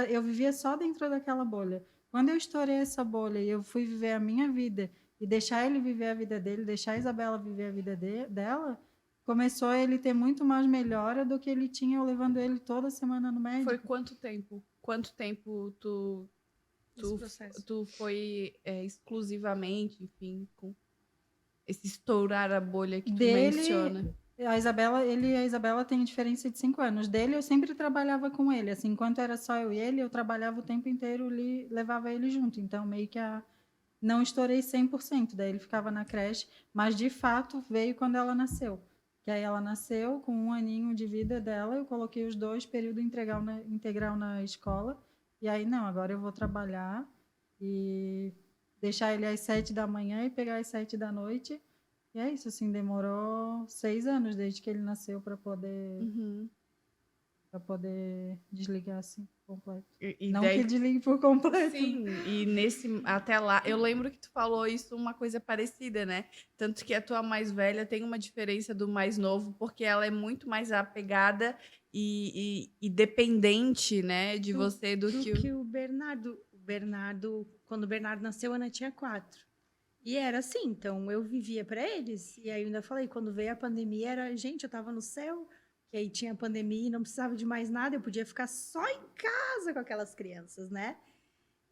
eu vivia só dentro daquela bolha. Quando eu estourei essa bolha e eu fui viver a minha vida e deixar ele viver a vida dele, deixar a Isabela viver a vida dela, começou a ele ter muito mais melhora do que ele tinha eu levando ele toda semana no médico. Foi quanto tempo? Quanto tempo tu foi exclusivamente, enfim, com esse estourar a bolha que tu menciona? A Isabela tem diferença de 5 anos. Dele, eu sempre trabalhava com ele. Assim, enquanto era só eu e ele, eu trabalhava o tempo inteiro, levava ele junto. Então, meio que não estourei 100%. Daí ele ficava na creche, mas de fato veio quando ela nasceu. Que aí ela nasceu com 1 aninho de vida dela, eu coloquei os 2 período integral na escola. E aí, não, agora eu vou trabalhar e deixar ele às 7 da manhã e pegar às 7 da noite. E é isso, assim, demorou 6 anos desde que ele nasceu para poder desligar assim completo. Não daí, que desligue por completo. Sim, e até lá, eu lembro que tu falou isso, uma coisa parecida, né? Tanto que a tua mais velha tem uma diferença do mais novo, porque ela é muito mais apegada e dependente, né, de você do que o Bernardo. Quando o Bernardo nasceu, a Ana tinha 4. E era assim, então eu vivia para eles. E aí eu ainda falei, quando veio a pandemia, gente, eu estava no céu, que aí tinha pandemia e não precisava de mais nada, eu podia ficar só em casa com aquelas crianças, né?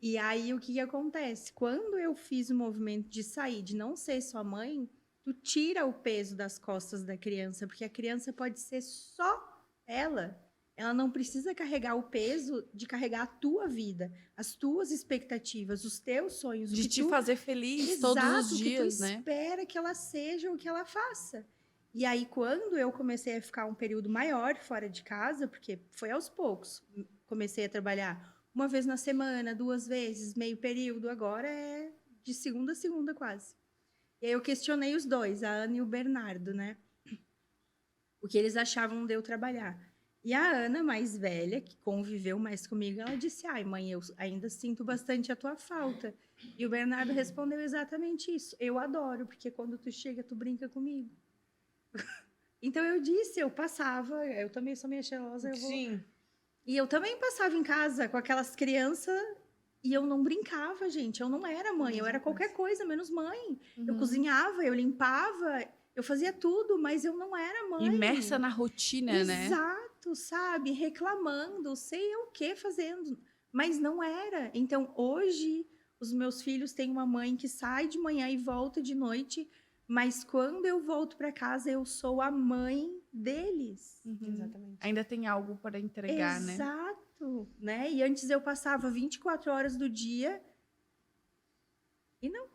E aí, o que que acontece? Quando eu fiz o movimento de sair, de não ser sua mãe, tu tira o peso das costas da criança, porque a criança pode ser só ela. Ela não precisa carregar o peso de carregar a tua vida, as tuas expectativas, os teus sonhos, De te fazer feliz todos os o que tu dias, né? espera que ela seja o que ela faça. E aí, quando eu comecei a ficar um período maior fora de casa, porque foi aos poucos, comecei a trabalhar uma vez na semana, 2 vezes, meio período, agora é de segunda a segunda quase. E aí eu questionei os dois, a Ana e o Bernardo, né? O que eles achavam de eu trabalhar. E a Ana, mais velha, que conviveu mais comigo, ela disse: ai, mãe, eu ainda sinto bastante a tua falta. E o Bernardo respondeu exatamente isso. Eu adoro, porque quando tu chega, tu brinca comigo. Então eu disse, eu passava, eu também sou meio cheirosa, eu vou. Sim. E eu também passava em casa com aquelas crianças e eu não brincava, gente. Eu não era mãe, eu era qualquer coisa, menos mãe. Eu cozinhava, eu limpava, eu fazia tudo, mas eu não era mãe. Imersa na rotina, né? Exato, sabe? Reclamando, sei o que fazendo, mas não era. Então, hoje, os meus filhos têm uma mãe que sai de manhã e volta de noite, mas quando eu volto para casa, eu sou a mãe deles. Exatamente. Ainda tem algo para entregar, né? Exato, né? E antes eu passava 24 horas do dia e não.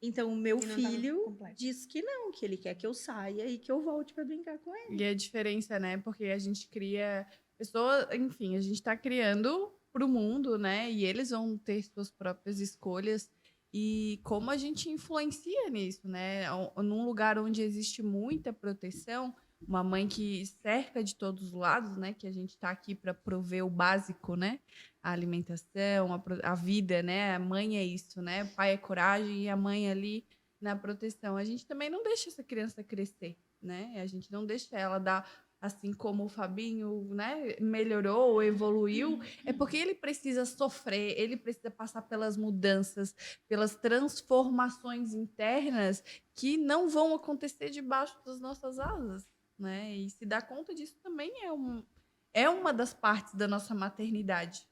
Então, o meu E não tava filho completo. diz que não, que ele quer que eu saia e que eu volte para brincar com ele. E a diferença, né? Porque a gente cria pessoas, enfim, a gente tá criando pro mundo, né? E eles vão ter suas próprias escolhas. E como a gente influencia nisso, né? Num lugar onde existe muita proteção, uma mãe que cerca de todos os lados, né? Que a gente tá aqui para prover o básico, né? A alimentação, a vida, né? A mãe é isso, né? O pai é coragem e a mãe ali na proteção. A gente também não deixa essa criança crescer, né? A gente não deixa ela dar, assim como o Fabinho, né, melhorou, evoluiu, é porque ele precisa sofrer, ele precisa passar pelas mudanças, pelas transformações internas que não vão acontecer debaixo das nossas asas, né? E se dar conta disso também é uma das partes da nossa maternidade,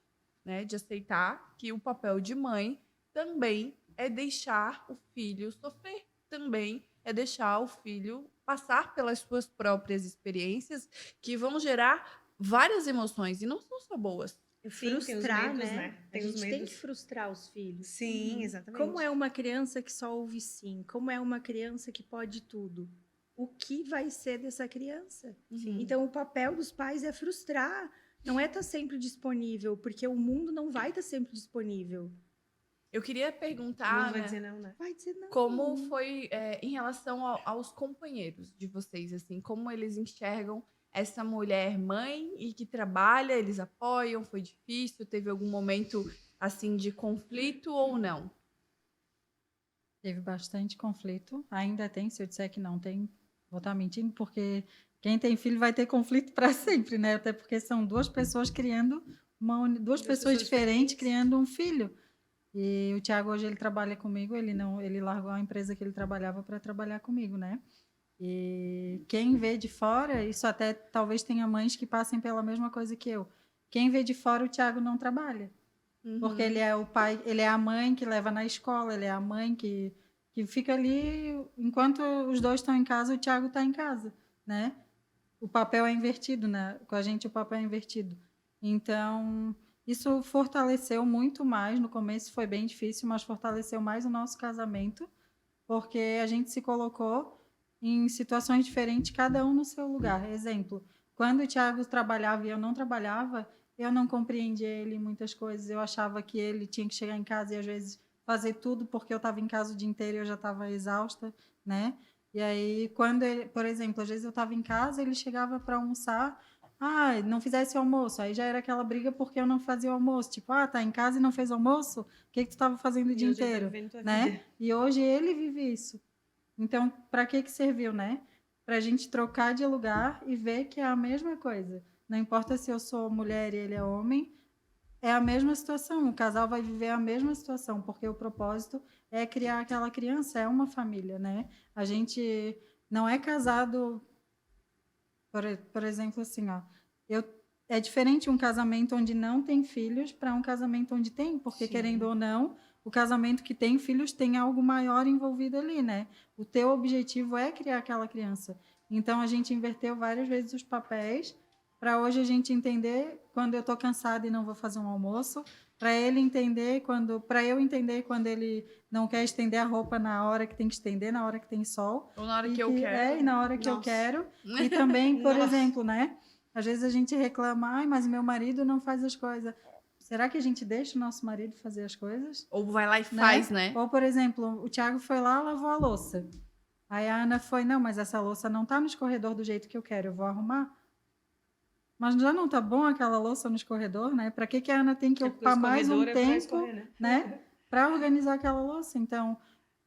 né? De aceitar que o papel de mãe também é deixar o filho sofrer, também é deixar o filho passar pelas suas próprias experiências que vão gerar várias emoções e não são só boas. Sim, tem os Frustrar, medos, né? né? A Tem os gente tem medos. que frustrar os filhos. Sim, exatamente. Como é uma criança que só ouve sim? Como é uma criança que pode tudo? O que vai ser dessa criança? Sim. Então, o papel dos pais é frustrar. Não é estar sempre disponível, porque o mundo não vai estar sempre disponível. Eu queria perguntar, Não vai né, dizer não, né? Vai dizer não. como foi em relação aos companheiros de vocês, assim, como eles enxergam essa mulher mãe e que trabalha, eles apoiam, foi difícil, teve algum momento assim de conflito ou não? Teve bastante conflito, ainda tem, se eu disser que não tem, vou estar mentindo, porque quem tem filho vai ter conflito para sempre, né? Até porque são duas pessoas criando, duas pessoas diferentes criando um filho. E o Thiago hoje ele trabalha comigo, ele largou a empresa que ele trabalhava para trabalhar comigo, né? E quem vê de fora, isso até talvez tenha mães que passem pela mesma coisa que eu. Quem vê de fora, o Thiago não trabalha. Porque ele é o pai, ele é a mãe que leva na escola, ele é a mãe que fica ali, enquanto os dois estão em casa, o Thiago está em casa, né? O papel é invertido, né? Com a gente o papel é invertido. Então, isso fortaleceu muito mais, no começo foi bem difícil, mas fortaleceu mais o nosso casamento, porque a gente se colocou em situações diferentes, cada um no seu lugar. Exemplo, quando o Thiago trabalhava e eu não trabalhava, eu não compreendia ele em muitas coisas. Eu achava que ele tinha que chegar em casa e às vezes fazer tudo porque eu estava em casa o dia inteiro e eu já estava exausta, né? E aí, quando ele, por exemplo, às vezes eu estava em casa, ele chegava para almoçar, não fizesse o almoço. Aí já era aquela briga porque eu não fazia o almoço. Tipo, tá em casa e não fez almoço? O que tu estava fazendo o dia inteiro? Né? E hoje ele vive isso. Então, para que serviu, né? Para a gente trocar de lugar e ver que é a mesma coisa. Não importa se eu sou mulher e ele é homem, é a mesma situação. O casal vai viver a mesma situação, porque o propósito é criar aquela criança, é uma família, né? A gente não é casado, por exemplo, assim, é diferente um casamento onde não tem filhos para um casamento onde tem, porque, querendo ou não, o casamento que tem filhos tem algo maior envolvido ali, né? O teu objetivo é criar aquela criança. Então, a gente inverteu várias vezes os papéis para hoje a gente entender quando eu estou cansada e não vou fazer um almoço, para eu entender quando ele não quer estender a roupa na hora que tem que estender, na hora que tem sol. Ou na hora que eu quero. E na hora que eu quero. E também, por exemplo, né? Às vezes a gente reclama, ai, mas meu marido não faz as coisas. Será que a gente deixa o nosso marido fazer as coisas? Ou vai lá e faz, né? Ou, por exemplo, o Thiago foi lá, lavou a louça. Aí a Ana foi, não, mas essa louça não tá no escorredor do jeito que eu quero, eu vou arrumar. Mas já não tá bom aquela louça no escorredor, né? Para que a Ana tem que ocupar mais um tempo, né? Para organizar aquela louça. Então,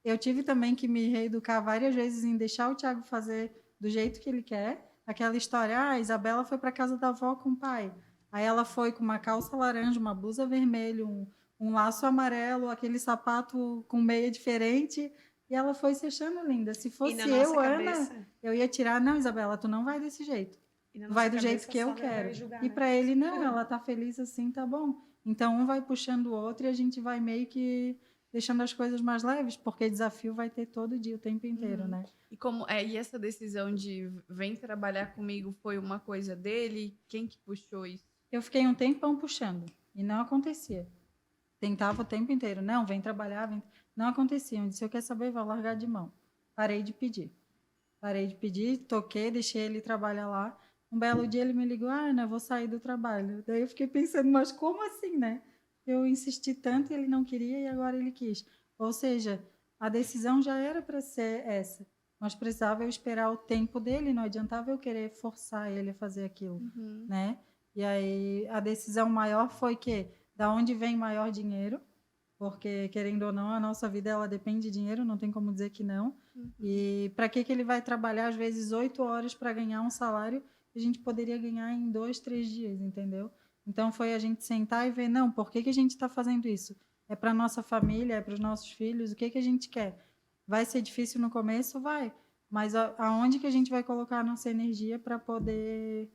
eu tive também que me reeducar várias vezes em deixar o Thiago fazer do jeito que ele quer. Aquela história, a Isabela foi para casa da avó com o pai. Aí ela foi com uma calça laranja, uma blusa vermelha, um laço amarelo, aquele sapato com meia diferente. E ela foi se achando linda. Se fosse eu, Ana, eu ia tirar. Não, Isabela, tu não vai desse jeito. Vai do jeito que eu quero. E para ele, não, ela tá feliz assim, tá bom. Então, um vai puxando o outro e a gente vai meio que deixando as coisas mais leves, porque desafio vai ter todo dia, o tempo inteiro, né? E essa decisão de vem trabalhar comigo foi uma coisa dele? Quem que puxou isso? Eu fiquei um tempão puxando e não acontecia. Tentava o tempo inteiro. Não, vem trabalhar, vem... Não acontecia. Eu disse, eu quero saber, vou largar de mão. Parei de pedir, toquei, deixei ele trabalhar lá. Um belo dia ele me ligou, Ana, eu vou sair do trabalho. Daí eu fiquei pensando, mas como assim, né? Eu insisti tanto e ele não queria e agora ele quis. Ou seja, a decisão já era para ser essa. Mas precisava eu esperar o tempo dele, não adiantava eu querer forçar ele a fazer aquilo, né? E aí a decisão maior foi que, da onde vem maior dinheiro? Porque, querendo ou não, a nossa vida ela depende de dinheiro, não tem como dizer que não. E para que ele vai trabalhar, às vezes, 8 horas para ganhar um salário que a gente poderia ganhar em 2, 3 dias, entendeu? Então, foi a gente sentar e ver, não, por que a gente está fazendo isso? É para a nossa família, é para os nossos filhos, o que a gente quer? Vai ser difícil no começo? Vai. Mas aonde que a gente vai colocar a nossa energia para poder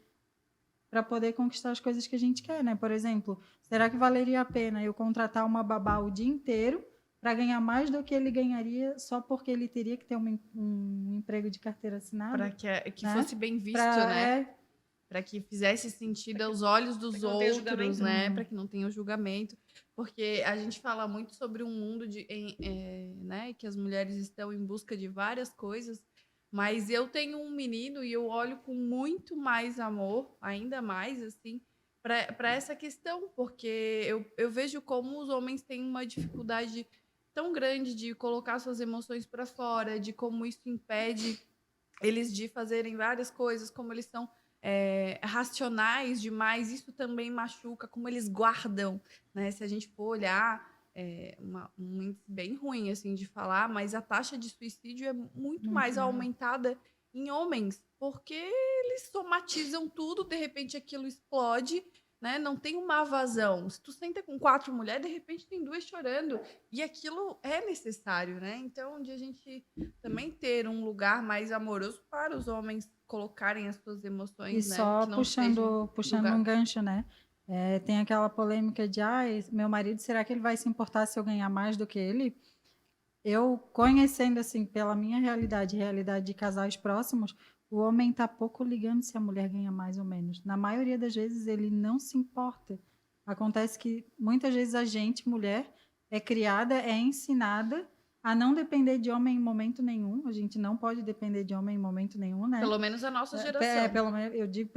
conquistar as coisas que a gente quer, né? Por exemplo, será que valeria a pena eu contratar uma babá o dia inteiro para ganhar mais do que ele ganharia só porque ele teria que ter um emprego de carteira assinada? Para que né? fosse bem visto, né? Para que fizesse sentido aos olhos dos outros, né? Para que não tenha o julgamento. Porque a gente fala muito sobre um mundo né? Que as mulheres estão em busca de várias coisas. Mas eu tenho um menino e eu olho com muito mais amor, ainda mais, assim, para essa questão, porque eu vejo como os homens têm uma dificuldade tão grande de colocar suas emoções para fora, de como isso impede eles de fazerem várias coisas, como eles são racionais demais, isso também machuca, como eles guardam, né? Se a gente for olhar... um índice bem ruim assim de falar, mas a taxa de suicídio é muito mais aumentada em homens, porque eles somatizam tudo, de repente aquilo explode, né? Não tem uma vazão. Se tu senta com 4 mulheres, de repente tem 2 chorando, e aquilo é necessário, né? Então, de a gente também ter um lugar mais amoroso para os homens colocarem as suas emoções, e né? só puxando um gancho, né? Tem aquela polêmica de, meu marido, será que ele vai se importar se eu ganhar mais do que ele? Eu, conhecendo, assim, pela minha realidade de casais próximos, o homem está pouco ligando se a mulher ganha mais ou menos. Na maioria das vezes, ele não se importa. Acontece que, muitas vezes, a gente, mulher, é criada, é ensinada a não depender de homem em momento nenhum. A gente não pode depender de homem em momento nenhum, né? Pelo menos a nossa geração. Eu digo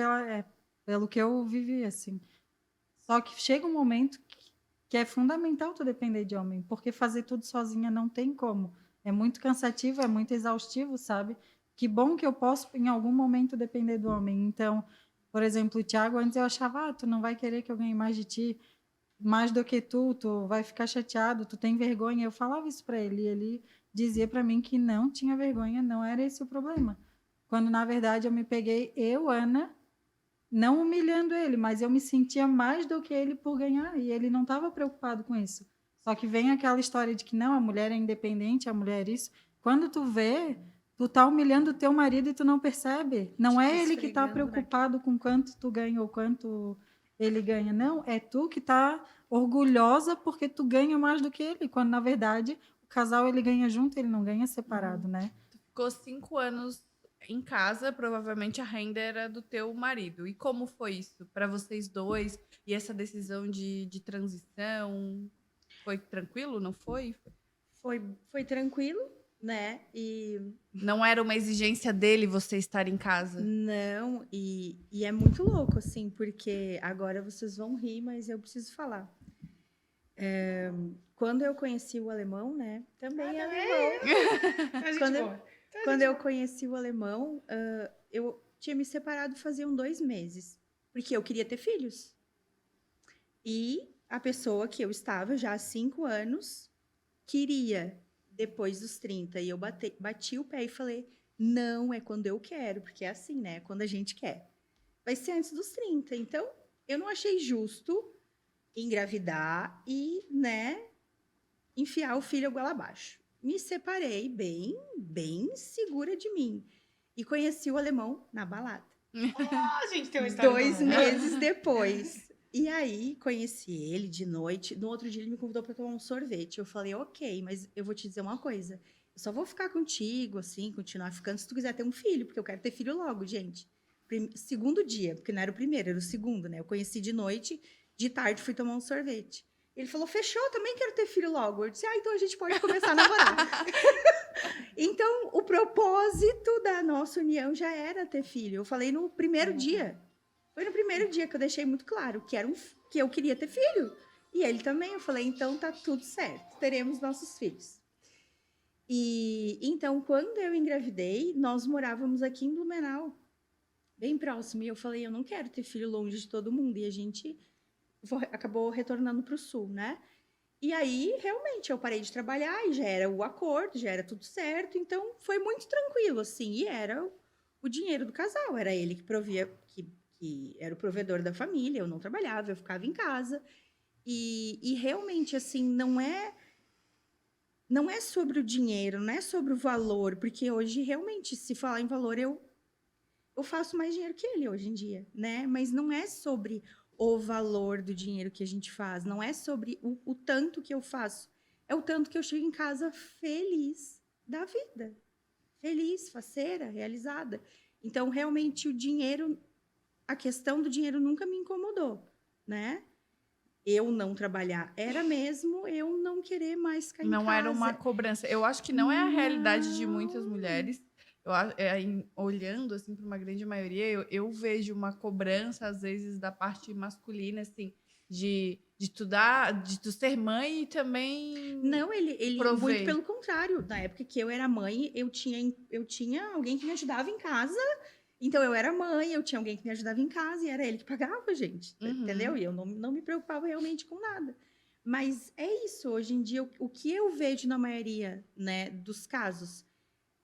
pelo que eu vivi, assim. Só que chega um momento que é fundamental tu depender de homem, porque fazer tudo sozinha não tem como. É muito cansativo, é muito exaustivo, sabe? Que bom que eu posso, em algum momento, depender do homem. Então, por exemplo, o Thiago, antes eu achava, tu não vai querer que eu ganhe mais de ti, mais do que tu vai ficar chateado, tu tem vergonha. Eu falava isso para ele, e ele dizia para mim que não tinha vergonha, não era esse o problema. Quando, na verdade, eu me peguei, Ana, não humilhando ele, mas eu me sentia mais do que ele por ganhar, e ele não estava preocupado com isso. Só que vem aquela história de que não, a mulher é independente, a mulher é isso. Quando tu vê, Tu tá humilhando o teu marido e tu não percebe. Não é ele que tá Esfregando, né? preocupado com quanto tu ganha ou quanto ele ganha. Não, é tu que tá orgulhosa porque tu ganha mais do que ele. Quando, na verdade, o casal ele ganha junto, ele não ganha separado, né? Ficou 5 anos em casa, provavelmente a renda era do teu marido. E como foi isso para vocês dois? E essa decisão de transição? Foi tranquilo, não foi? Foi tranquilo, né? E Não era uma exigência dele você estar em casa? não, e é muito louco, assim, porque agora vocês vão rir, mas eu preciso falar. Quando eu conheci o alemão, né? Também é alemão. A gente Quando boa. Quando eu conheci o alemão, eu tinha me separado faziam 2 meses, porque eu queria ter filhos. E a pessoa que eu estava já há 5 anos queria, depois dos 30. E eu bati o pé e falei: não, é quando eu quero, porque é assim, né? Quando a gente quer. Vai ser antes dos 30. Então, eu não achei justo engravidar e, né, enfiar o filho goela abaixo. Me separei bem segura de mim. E conheci o alemão na balada. A gente tem uma história 2 comum. meses depois. E aí, conheci ele de noite. No outro dia, ele me convidou para tomar um sorvete. Eu falei, ok, mas eu vou te dizer uma coisa. Eu só vou ficar contigo, assim, continuar ficando se tu quiser ter um filho, porque eu quero ter filho logo, gente. Segundo dia, porque não era o primeiro, era o segundo, né? Eu conheci de noite, de tarde fui tomar um sorvete. Ele falou, fechou, também quero ter filho logo. Eu disse, então a gente pode começar a namorar. Então, o propósito da nossa união já era ter filho. Eu falei no primeiro dia. Foi no primeiro dia que eu deixei muito claro que eu queria ter filho. E ele também. Eu falei, então tá tudo certo. Teremos nossos filhos. E então, quando eu engravidei, nós morávamos aqui em Blumenau, bem próximo. E eu falei, eu não quero ter filho longe de todo mundo. E a gente acabou retornando para o sul, né? E aí, realmente, eu parei de trabalhar e já era o acordo, já era tudo certo. Então, foi muito tranquilo, assim. E era o dinheiro do casal. Era ele que provia, que era o provedor da família. Eu não trabalhava, eu ficava em casa. E realmente, assim, não é sobre o dinheiro, não é sobre o valor. Porque hoje, realmente, se falar em valor, eu faço mais dinheiro que ele hoje em dia, né? Mas não é sobre o valor do dinheiro que a gente faz, não é sobre o tanto que eu faço, é o tanto que eu chego em casa feliz da vida, feliz, faceira, realizada. Então, realmente, o dinheiro, a questão do dinheiro nunca me incomodou, né? Eu não trabalhar, era mesmo eu não querer mais ficar em casa. Não era uma cobrança. Eu acho que não é a realidade de muitas mulheres. Olhando assim para uma grande maioria, eu vejo uma cobrança às vezes da parte masculina, assim, de tu ser mãe e também não, ele prover. muito pelo contrário. Na época que eu era mãe, eu tinha alguém que me ajudava em casa. Então eu era mãe, eu tinha alguém que me ajudava em casa e era ele que pagava, gente, entendeu? E eu não me preocupava realmente com nada. Mas é isso. Hoje em dia, o que eu vejo na maioria, né, dos casos,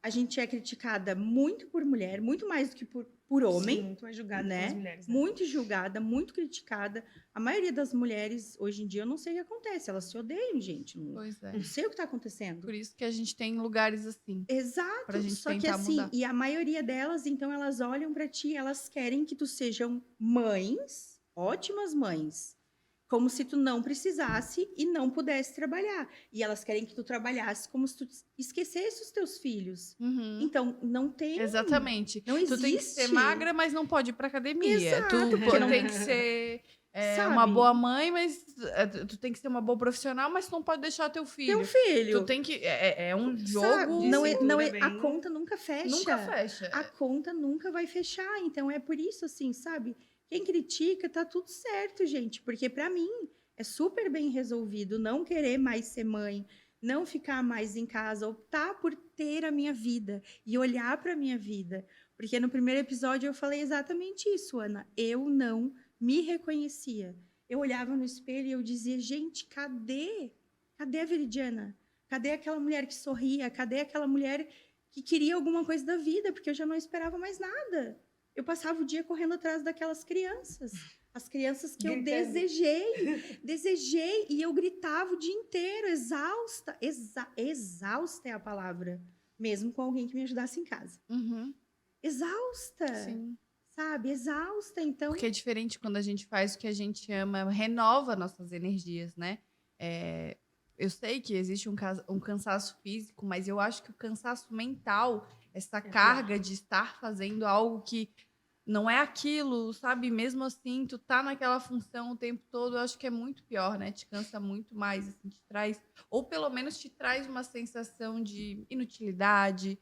a gente é criticada muito por mulher, muito mais do que por homem. Sim, muito mais julgada né? pelas mulheres. Né? Muito julgada, muito criticada. A maioria das mulheres, hoje em dia, eu não sei o que acontece. Elas se odeiam, gente. Pois é. Não sei o que está acontecendo. Por isso que a gente tem lugares assim. Exato. Pra gente só que tentar assim, mudar. e a maioria delas, então, elas olham para ti, elas querem que tu sejam mães, ótimas mães. Como se tu não precisasse e não pudesse trabalhar. E elas querem que tu trabalhasse como se tu esquecesse os teus filhos. Uhum. Então, não tem... Exatamente. Não existe. Tu tem que ser magra, mas não pode ir pra academia. Exato, Tu tem que ser uma boa mãe, mas tu tem que ser uma boa profissional, mas tu não pode deixar teu filho. Teu filho. Tu tem que... É um jogo... Sabe? Não é, bem... a conta nunca fecha. Nunca fecha. A conta nunca vai fechar. Então, é por isso, assim, sabe? Quem critica, tá tudo certo, gente. Porque, para mim, é super bem resolvido não querer mais ser mãe, não ficar mais em casa, optar por ter a minha vida e olhar para a minha vida. Porque no primeiro episódio eu falei exatamente isso, Ana. Eu não me reconhecia. Eu olhava no espelho e eu dizia, gente, cadê? Cadê a Veridiana? Cadê aquela mulher que sorria? Cadê aquela mulher que queria alguma coisa da vida? Porque eu já não esperava mais nada. Eu passava o dia correndo atrás daquelas crianças. As crianças que eu desejei, e eu gritava o dia inteiro, exausta. Exausta é a palavra, mesmo com alguém que me ajudasse em casa. Uhum. Exausta, Sim. sabe? Exausta, então... Porque é diferente quando a gente faz o que a gente ama, renova nossas energias, né? É, eu sei que existe um cansaço físico, mas eu acho que o cansaço mental, essa carga de estar fazendo algo que não é aquilo, sabe? Mesmo assim, tu tá naquela função o tempo todo, eu acho que é muito pior, né? Te cansa muito mais, assim, te traz, ou pelo menos te traz uma sensação de inutilidade,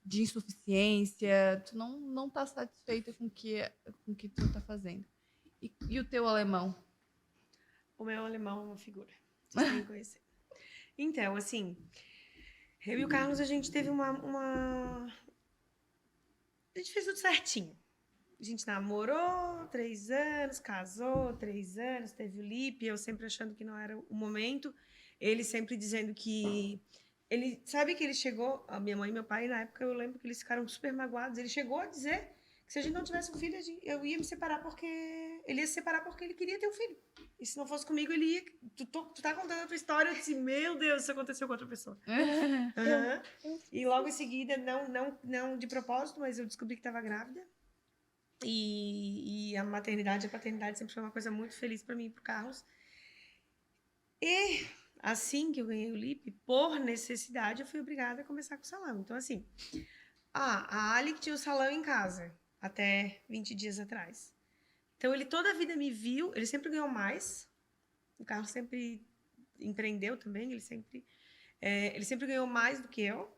de insuficiência, tu não tá satisfeita com o que tu tá fazendo. E o teu alemão? O meu alemão é uma figura. Vocês têm que conhecer. Então, assim, eu e o Carlos, a gente teve a gente fez tudo certinho. A gente namorou 3 anos, casou 3 anos, teve o Lipe, eu sempre achando que não era o momento. Ele sempre dizendo que... Ele sabe que ele chegou... A minha mãe e meu pai, na época, eu lembro que eles ficaram super magoados. Ele chegou a dizer que se a gente não tivesse um filho, eu ia me separar porque... Ele ia se separar porque ele queria ter um filho. E se não fosse comigo, ele ia... Tu tá contando a tua história, eu disse, meu Deus, isso aconteceu com outra pessoa. Uhum. E logo em seguida, não de propósito, mas eu descobri que estava grávida. E a maternidade e a paternidade sempre foi uma coisa muito feliz para mim e pro Carlos. E assim que eu ganhei o Lipe, por necessidade, eu fui obrigada a começar com o salão. Então, assim, a Ali que tinha o salão em casa até 20 dias atrás. Então, ele toda a vida me viu, ele sempre ganhou mais. O Carlos sempre empreendeu também, ele sempre ganhou mais do que eu.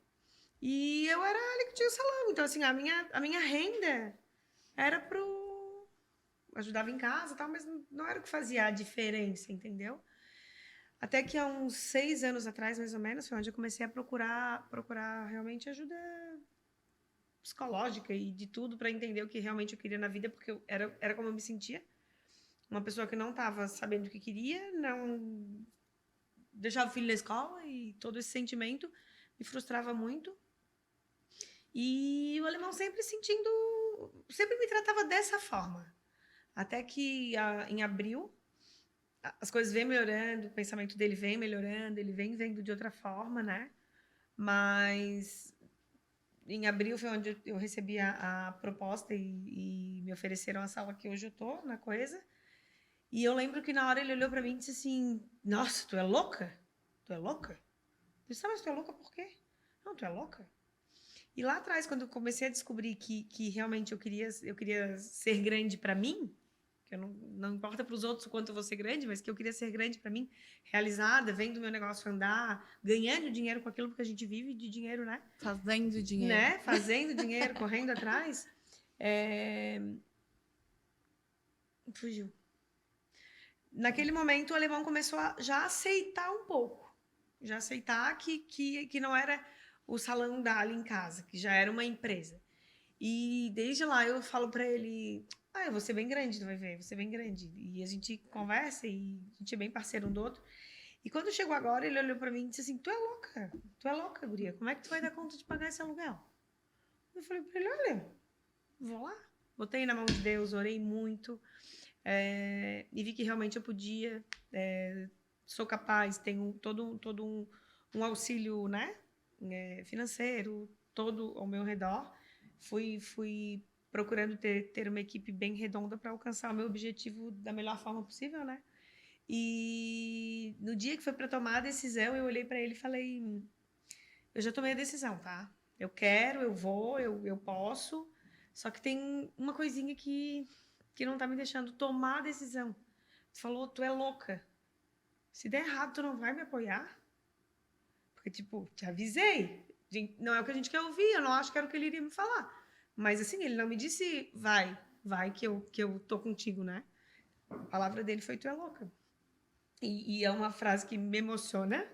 E eu era a Ali que tinha o salão. Então, assim, a minha renda era ajudava em casa e tal, mas não era o que fazia a diferença, entendeu? Até que há uns 6 anos atrás, mais ou menos, foi onde eu comecei a procurar realmente ajuda psicológica e de tudo para entender o que realmente eu queria na vida, porque era como eu me sentia. Uma pessoa que não estava sabendo o que queria, não deixava o filho na escola e todo esse sentimento me frustrava muito. E o alemão sempre me tratava dessa forma. Até que em abril, as coisas vêm melhorando, o pensamento dele vem melhorando, ele vem vendo de outra forma, né? Mas em abril foi onde eu recebi a proposta e me ofereceram a sala que hoje eu tô, na coisa. E eu lembro que na hora ele olhou para mim e disse assim, nossa, tu é louca? Tu é louca? Eu disse, mas tu é louca por quê? Não, tu é louca? E lá atrás, quando eu comecei a descobrir que realmente eu queria ser grande para mim, que eu não importa para os outros o quanto eu vou ser grande, mas que eu queria ser grande para mim, realizada, vendo o meu negócio andar, ganhando dinheiro com aquilo, porque a gente vive de dinheiro, né? Fazendo dinheiro. Né? Fazendo dinheiro, correndo atrás. Fugiu. Naquele momento, o alemão começou a já aceitar um pouco. Já aceitar que não era o salão da Ali em casa, que já era uma empresa. E desde lá eu falo para ele, eu vou ser bem grande, tu vai ver, vou ser bem grande. E a gente conversa e a gente é bem parceiro um do outro. E quando chegou agora, ele olhou para mim e disse assim, tu é louca, guria, como é que tu vai dar conta de pagar esse aluguel? Eu falei para ele, olha, vou lá. Botei na mão de Deus, orei muito, e vi que realmente eu podia, sou capaz, tenho todo um auxílio, né, financeiro, todo ao meu redor. Fui procurando ter uma equipe bem redonda para alcançar o meu objetivo da melhor forma possível, né? E no dia que foi para tomar a decisão, eu olhei para ele e falei, eu já tomei a decisão, tá? Eu quero, eu vou, eu posso, só que tem uma coisinha que não tá me deixando tomar a decisão. Tu falou, tu é louca. Se der errado, tu não vai me apoiar? Porque, tipo, te avisei. Não é o que a gente quer ouvir, eu não acho que era o que ele iria me falar. Mas, assim, ele não me disse, vai que eu tô contigo, né? A palavra dele foi, tu é louca. E é uma frase que me emociona,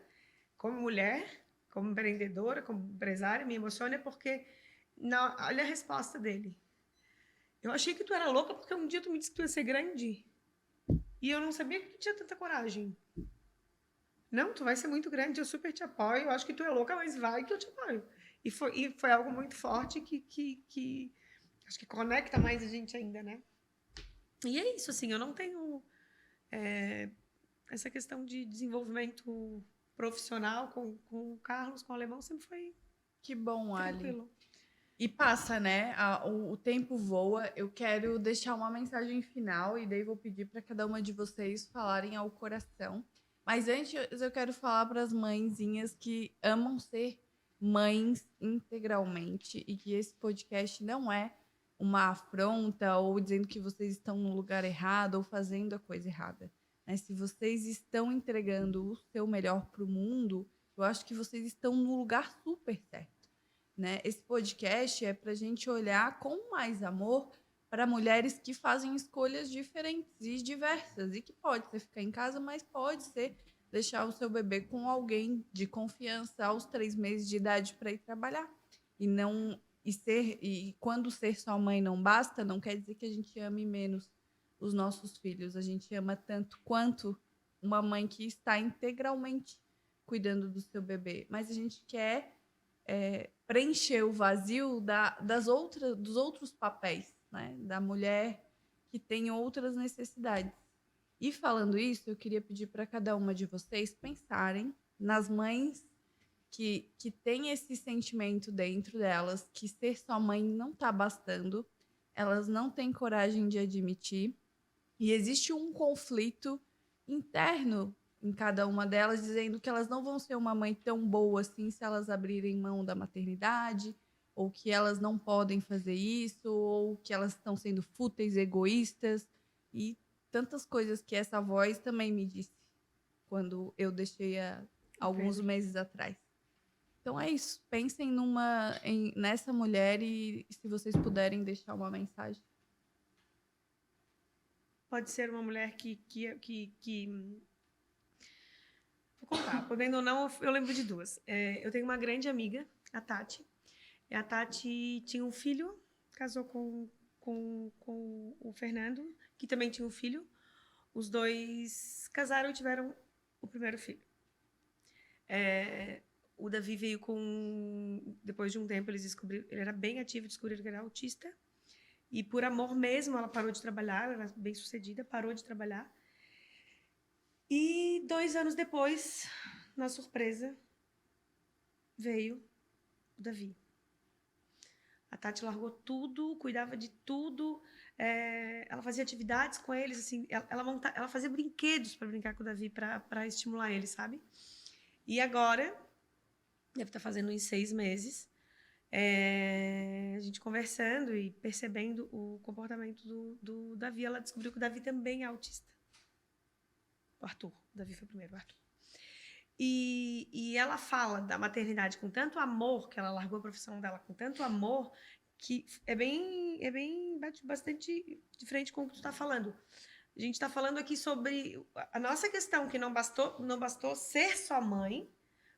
como mulher, como empreendedora, como empresária, me emociona porque, olha a resposta dele. Eu achei que tu era louca porque um dia tu me disse que tu ia ser grande. E eu não sabia que tu tinha tanta coragem. Não, tu vai ser muito grande, eu super te apoio, eu acho que tu é louca, mas vai que eu te apoio. E foi algo muito forte que acho que conecta mais a gente ainda, né? E é isso, assim, eu não tenho essa questão de desenvolvimento profissional, com o Carlos, com o Alemão, sempre foi Que bom, Ali. tranquilo. E passa, né? O tempo voa. Eu quero deixar uma mensagem final e daí vou pedir para cada uma de vocês falarem ao coração. Mas antes eu quero falar para as mãezinhas que amam ser mães integralmente e que esse podcast não é uma afronta ou dizendo que vocês estão no lugar errado ou fazendo a coisa errada. Né? Se vocês estão entregando o seu melhor para o mundo, eu acho que vocês estão no lugar super certo. Né? Esse podcast é para a gente olhar com mais amor para mulheres que fazem escolhas diferentes e diversas. E que pode ser ficar em casa, mas pode ser deixar o seu bebê com alguém de confiança aos 3 meses de idade para ir trabalhar. E quando ser só mãe não basta, não quer dizer que a gente ame menos os nossos filhos. A gente ama tanto quanto uma mãe que está integralmente cuidando do seu bebê. Mas a gente quer preencher o vazio dos outros papéis, né? Da mulher que tem outras necessidades. E falando isso, eu queria pedir para cada uma de vocês pensarem nas mães que têm esse sentimento dentro delas, que ser só mãe não está bastando, elas não têm coragem de admitir, e existe um conflito interno em cada uma delas, dizendo que elas não vão ser uma mãe tão boa assim se elas abrirem mão da maternidade, ou que elas não podem fazer isso, ou que elas estão sendo fúteis, egoístas, e tantas coisas que essa voz também me disse quando eu deixei alguns meses atrás. Então é isso, pensem nessa mulher e se vocês puderem deixar uma mensagem. Pode ser uma mulher que vou contar, podendo ou não, eu lembro de duas. Eu tenho uma grande amiga, a Tati. E a Tati tinha um filho, casou com o Fernando, que também tinha um filho. Os dois casaram e tiveram o primeiro filho. O Davi veio depois de um tempo, eles descobriram, ele era bem ativo, descobriram que ele era autista. E por amor mesmo, ela parou de trabalhar, ela era bem sucedida, parou de trabalhar. E 2 anos depois, na surpresa, veio o Davi. A Tati largou tudo, cuidava de tudo, ela fazia atividades com eles, assim, ela fazia brinquedos para brincar com o Davi, para estimular ele, sabe? E agora, deve estar fazendo em 6 meses, a gente conversando e percebendo o comportamento do Davi, ela descobriu que o Davi também é autista. O Arthur, o Davi foi o primeiro, o Arthur. E ela fala da maternidade com tanto amor, que ela largou a profissão dela com tanto amor, que bate bastante de frente com o que tu está falando. A gente está falando aqui sobre a nossa questão, que não bastou ser só mãe,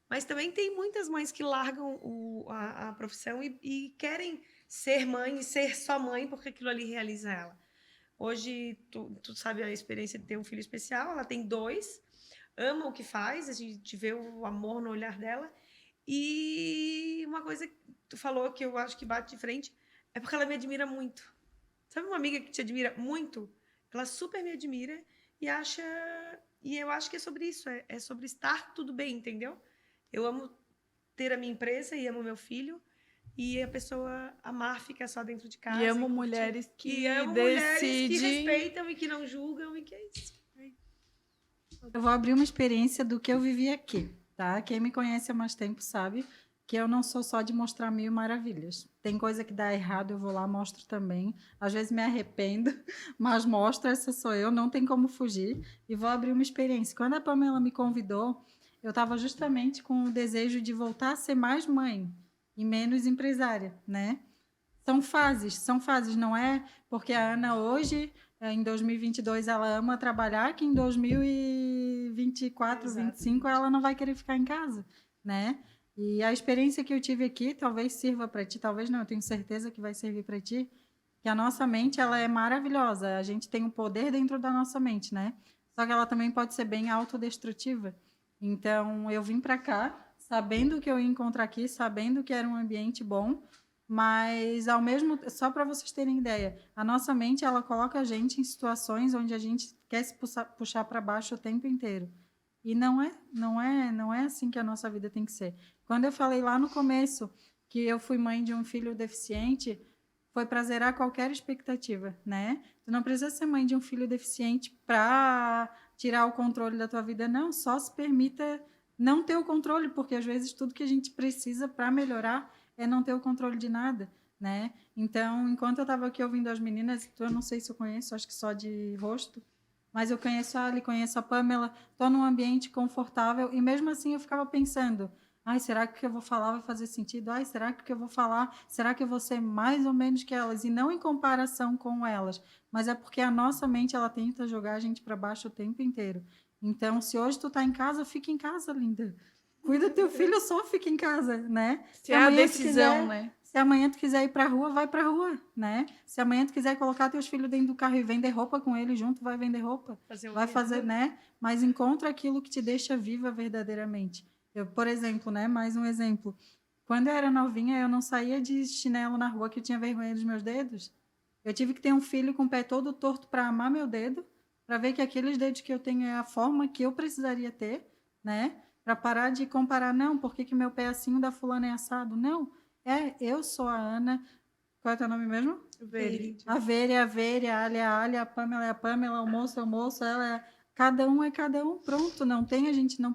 mas também tem muitas mães que largam a profissão e querem ser mãe e ser só mãe, porque aquilo ali realiza ela. Hoje, tu sabe a experiência de ter um filho especial, ela tem 2, ama o que faz, a gente vê o amor no olhar dela. E uma coisa que tu falou que eu acho que bate de frente é porque ela me admira muito. Sabe uma amiga que te admira muito? Ela super me admira e acha... E eu acho que é sobre isso, é sobre estar tudo bem, entendeu? Eu amo ter a minha empresa e amo meu filho. E a pessoa amar ficar só dentro de casa. E amo mulheres que mulheres que respeitam e que não julgam e que é isso. Eu vou abrir uma experiência do que eu vivi aqui, tá? Quem me conhece há mais tempo sabe que eu não sou só de mostrar 1000 maravilhas. Tem coisa que dá errado, eu vou lá, mostro também. Às vezes me arrependo, mas mostro, essa sou eu, não tem como fugir. E vou abrir uma experiência. Quando a Pamela me convidou, eu estava justamente com o desejo de voltar a ser mais mãe e menos empresária, né? São fases, não é porque a Ana hoje, em 2022, ela ama trabalhar, que em 2024, 2025, ela não vai querer ficar em casa, né? E a experiência que eu tive aqui talvez sirva para ti, talvez não, eu tenho certeza que vai servir para ti, que a nossa mente, ela é maravilhosa, a gente tem um poder dentro da nossa mente, né? Só que ela também pode ser bem autodestrutiva. Então, eu vim para cá sabendo que eu ia encontrar aqui, sabendo que era um ambiente bom, mas ao mesmo, só para vocês terem ideia, a nossa mente, ela coloca a gente em situações onde a gente quer se puxar para baixo o tempo inteiro. E não é assim que a nossa vida tem que ser. Quando eu falei lá no começo que eu fui mãe de um filho deficiente, foi para zerar qualquer expectativa, né? Tu não precisa ser mãe de um filho deficiente para tirar o controle da tua vida, não. Só se permita não ter o controle, porque às vezes tudo que a gente precisa para melhorar é não ter o controle de nada, né? Então, enquanto eu estava aqui ouvindo as meninas, eu não sei se eu conheço, acho que só de rosto, mas eu conheço a Ali, conheço a Pamela, estou num ambiente confortável e mesmo assim eu ficava pensando, ai, será que o que eu vou falar vai fazer sentido? Ai, será que o que eu vou falar, será que eu vou ser mais ou menos que elas? E não em comparação com elas, mas é porque a nossa mente, ela tenta jogar a gente para baixo o tempo inteiro. Então, se hoje tu tá em casa, fica em casa, linda. Cuida do teu filho, só fica em casa, né? Se é a decisão, né? Se amanhã tu quiser ir pra rua, vai pra rua, né? Se amanhã tu quiser colocar teus filhos dentro do carro e vender roupa com eles junto, vai vender roupa. Vai fazer, né? Mas encontra aquilo que te deixa viva verdadeiramente. Eu, por exemplo, né? Mais um exemplo. Quando eu era novinha, eu não saía de chinelo na rua que eu tinha vergonha dos meus dedos. Eu tive que ter um filho com o pé todo torto para amar meu dedo, para ver que aqueles dedos que eu tenho é a forma que eu precisaria ter, né? Para parar de comparar, não, por que meu pé é assim, o da fulana é assado? Não, eu sou a Ana. Qual é o teu nome mesmo? Veri. A Veri é a Veri, a Ali é a Ali, a Pamela é a Pamela, o moço é o moço, ela é... Cada um é cada um, pronto, não tem, a gente não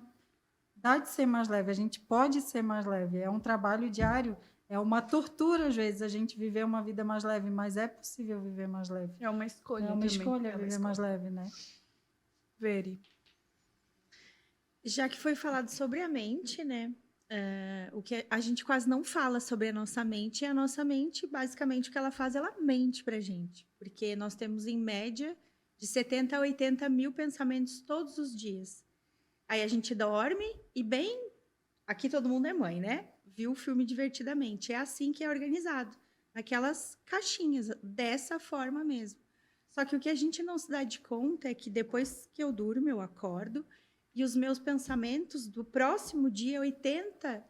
dá de ser mais leve, a gente pode ser mais leve, é um trabalho diário, é uma tortura às vezes a gente viver uma vida mais leve, mas é possível viver mais leve. É uma escolha É uma também. escolha viver mais leve, né? Veri. Já que foi falado sobre a mente, né? O que a gente quase não fala sobre a nossa mente, e a nossa mente, basicamente, o que ela faz, ela mente pra gente. Porque nós temos, em média, de 70 a 80 mil pensamentos todos os dias. Aí a gente dorme e bem... Aqui todo mundo é mãe, né? Viu o filme divertidamente. É assim que é organizado. Naquelas caixinhas, dessa forma mesmo. Só que o que a gente não se dá de conta é que depois que eu durmo, eu acordo e os meus pensamentos do próximo dia,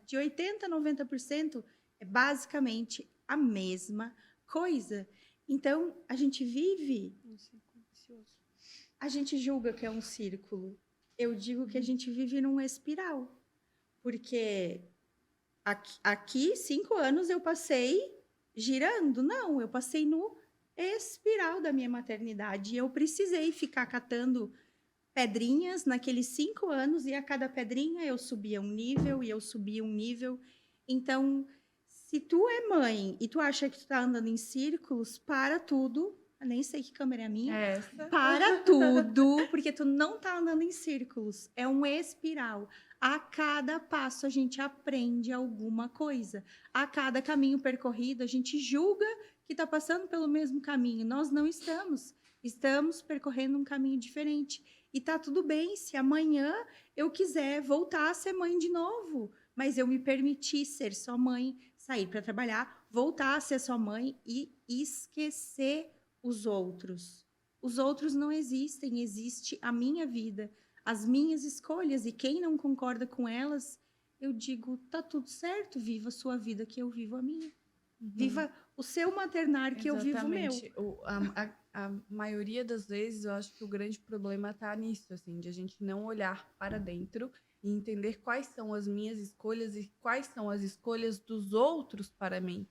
de 80 a 90%, é basicamente a mesma coisa. Então, a gente vive... A gente julga que é um círculo. Eu digo que a gente vive num espiral. Porque aqui 5 anos eu passei girando. Não, eu passei no espiral da minha maternidade. E eu precisei ficar catando pedrinhas naqueles 5 anos, e a cada pedrinha eu subia um nível, e eu subia um nível. Então, se tu é mãe e tu acha que tu tá andando em círculos, para tudo. Eu nem sei que câmera é a minha. Essa. Para tudo, porque tu não tá andando em círculos. É um espiral. A cada passo a gente aprende alguma coisa. A cada caminho percorrido, a gente julga que está passando pelo mesmo caminho. Nós não estamos. Estamos percorrendo um caminho diferente. E tá tudo bem se amanhã eu quiser voltar a ser mãe de novo. Mas eu me permiti ser só mãe, sair para trabalhar, voltar a ser só mãe e esquecer os outros. Os outros não existem, existe a minha vida, as minhas escolhas, e quem não concorda com elas, eu digo, tá tudo certo, viva a sua vida que eu vivo a minha. Viva o seu maternar que Exatamente. eu vivo o meu. A maioria das vezes, eu acho que o grande problema está nisso, assim, de a gente não olhar para dentro e entender quais são as minhas escolhas e quais são as escolhas dos outros para mim.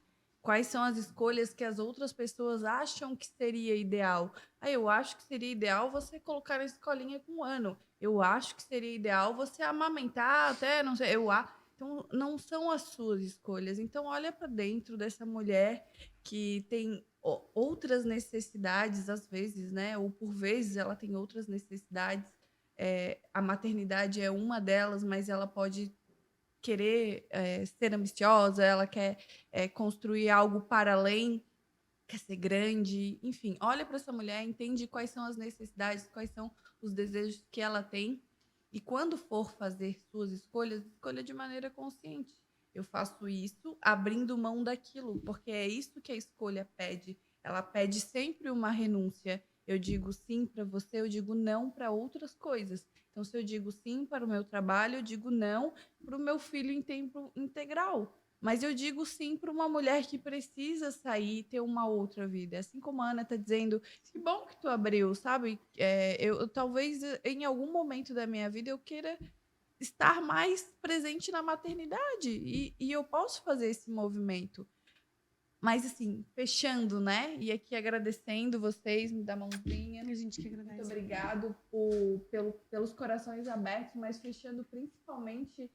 Quais são as escolhas que as outras pessoas acham que seria ideal? Eu acho que seria ideal você colocar na escolinha com 1 ano. Eu acho que seria ideal você amamentar até, não sei, Então, não são as suas escolhas. Então, olha para dentro dessa mulher que tem outras necessidades, às vezes, né? Ou por vezes ela tem outras necessidades. A maternidade é uma delas, mas ela pode querer ser ambiciosa, ela quer construir algo para além, quer ser grande, enfim. Olha para essa mulher, entende quais são as necessidades, quais são os desejos que ela tem, e quando for fazer suas escolhas, escolha de maneira consciente. Eu faço isso abrindo mão daquilo, porque é isso que a escolha pede. Ela pede sempre uma renúncia. Eu digo sim para você, eu digo não para outras coisas. Então, se eu digo sim para o meu trabalho, eu digo não para o meu filho em tempo integral. Mas eu digo sim para uma mulher que precisa sair e ter uma outra vida. Assim como a Ana está dizendo, que bom que tu abriu, sabe? Eu talvez em algum momento da minha vida eu queira estar mais presente na maternidade. E eu posso fazer esse movimento. Mas assim, fechando, né? E aqui agradecendo vocês, me dá mãozinha. A gente que Muito agradece. obrigado pelos corações abertos, mas fechando principalmente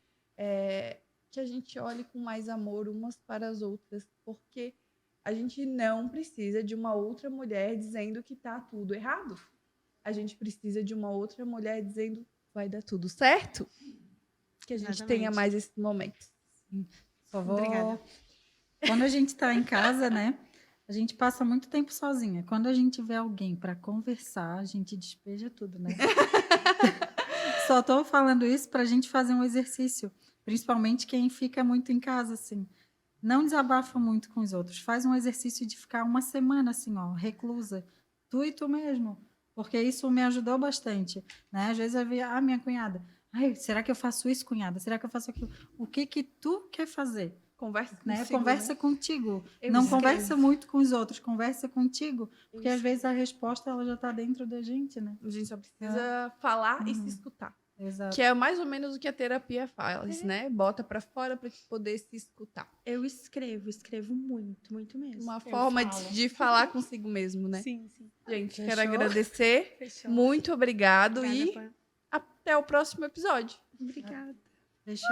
que a gente olhe com mais amor umas para as outras, porque a gente não precisa de uma outra mulher dizendo que tá tudo errado. A gente precisa de uma outra mulher dizendo vai dar tudo certo. Que a gente Exatamente. tenha mais esse momento. Só vou... Obrigada. Quando a gente está em casa, né? A gente passa muito tempo sozinha. Quando a gente vê alguém para conversar, a gente despeja tudo, né? Só estou falando isso para a gente fazer um exercício. Principalmente quem fica muito em casa, assim. Não desabafa muito com os outros. Faz um exercício de ficar uma semana, assim, ó, reclusa. Tu e tu mesmo. Porque isso me ajudou bastante, né? Às vezes eu via, minha cunhada. Ai, será que eu faço isso, cunhada? Será que eu faço aquilo? O que tu quer fazer? Conversa Né? consigo, Conversa né? contigo. Eu Não escrevo. conversa muito com os outros, conversa contigo. Porque Eu às vezes a resposta ela já está dentro da gente, né? A gente só precisa falar e se Uhum. escutar. Exato. Que é mais ou menos o que a terapia faz, né? Bota pra fora pra poder se escutar. Eu escrevo muito, muito mesmo. Uma forma de falar consigo mesmo, né? Sim, sim. Gente, Fechou? quero agradecer. Fechou. Muito obrigado Obrigada, e Pan. até o próximo episódio. Obrigada. Fechou.